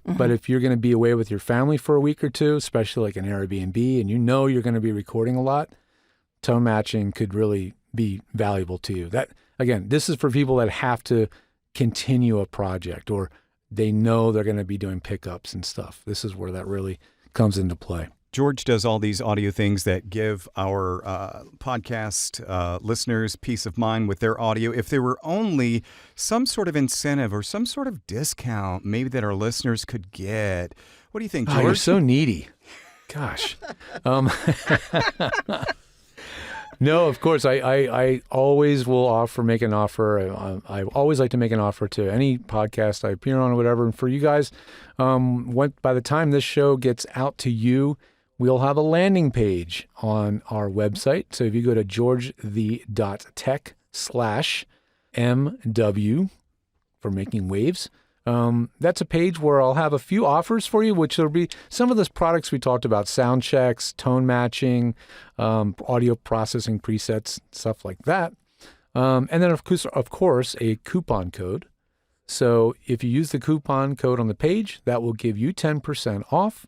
[SPEAKER 10] Mm-hmm. But if you're going to be away with your family for a week or two, especially like an Airbnb, and you're going to be recording a lot, tone matching could really be valuable to you. That, again, this is for people that have to continue a project or they know they're going to be doing pickups and stuff. This is where that really comes into play.
[SPEAKER 4] George does all these audio things that give our podcast listeners peace of mind with their audio. If there were only some sort of incentive or some sort of discount maybe that our listeners could get. What do you think, George?
[SPEAKER 10] Oh, you're so needy. Gosh. No, of course. I always will make an offer. I always like to make an offer to any podcast I appear on or whatever. And for you guys, by the time this show gets out to you, we'll have a landing page on our website. So if you go to GEORGETHE.TECH/MW for Making Waves, that's a page where I'll have a few offers for you, which will be some of the products we talked about: sound checks, tone matching, audio processing presets, stuff like that. And then of course, a coupon code. So if you use the coupon code on the page, that will give you 10% off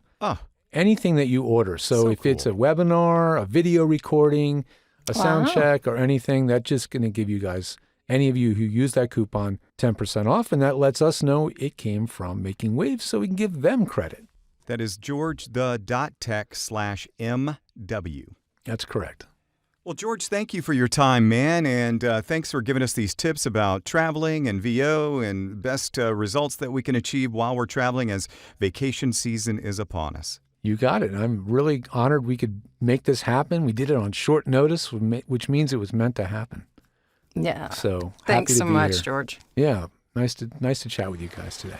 [SPEAKER 10] anything that you order. So if it's a webinar, a video recording, a sound check, or anything, that's just going to give you guys, any of you who use that coupon, 10% off, and that lets us know it came from Making Waves so we can give them credit.
[SPEAKER 4] That is GeorgeThe.Tech/MW.
[SPEAKER 10] That's correct.
[SPEAKER 4] Well, George, thank you for your time, man, and thanks for giving us these tips about traveling and VO and best results that we can achieve while we're traveling as vacation season is upon us.
[SPEAKER 10] You got it. I'm really honored we could make this happen. We did it on short notice, which means it was meant to happen.
[SPEAKER 1] Yeah.
[SPEAKER 10] So
[SPEAKER 1] thanks so much,
[SPEAKER 10] here.
[SPEAKER 1] George.
[SPEAKER 10] Yeah. Nice to chat with you guys today.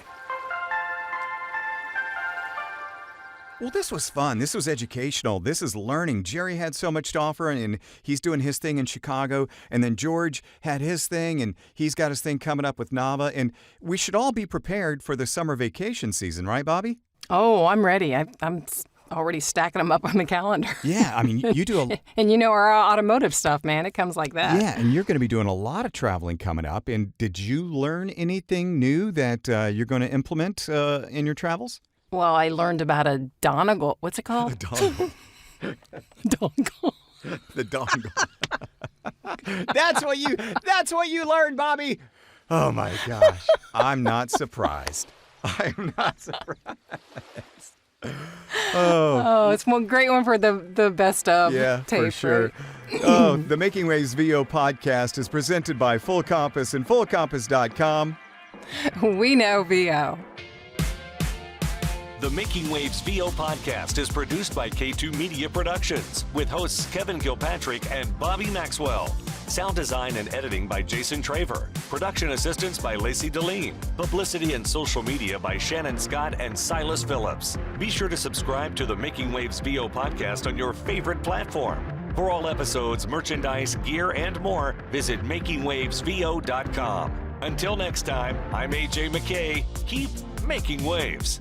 [SPEAKER 4] Well, this was fun. This was educational. This is learning. Jerry had so much to offer, and he's doing his thing in Chicago. And then George had his thing, and he's got his thing coming up with Nava. And we should all be prepared for the summer vacation season, right, Bobby?
[SPEAKER 1] Oh, I'm ready. I'm already stacking them up on the calendar.
[SPEAKER 4] Yeah, I mean, you do a...
[SPEAKER 1] And you know our automotive stuff, man. It comes like that.
[SPEAKER 4] Yeah, and you're going to be doing a lot of traveling coming up. And did you learn anything new that you're going to implement in your travels?
[SPEAKER 1] Well, I learned about a dongle. What's it called?
[SPEAKER 4] A dongle.
[SPEAKER 1] Dongle.
[SPEAKER 4] The dongle. That's what you learned, Bobby. Oh my gosh. I'm not surprised. I'm not surprised.
[SPEAKER 1] Oh, it's one great one for the best of tape.
[SPEAKER 4] For sure.
[SPEAKER 1] Right?
[SPEAKER 4] Oh, the Making Waves VO podcast is presented by Full Compass and FullCompass.com.
[SPEAKER 1] We know VO.
[SPEAKER 14] The Making Waves VO podcast is produced by K2 Media Productions with hosts Kevin Kilpatrick and Bobby Maxwell. Sound design and editing by Jason Traver. Production assistance by Lacey Deline. Publicity and social media by Shannon Scott and Silas Phillips. Be sure to subscribe to the Making Waves VO podcast on your favorite platform. For all episodes, merchandise, gear, and more, visit makingwavesvo.com. Until next time, I'm AJ McKay. Keep making waves.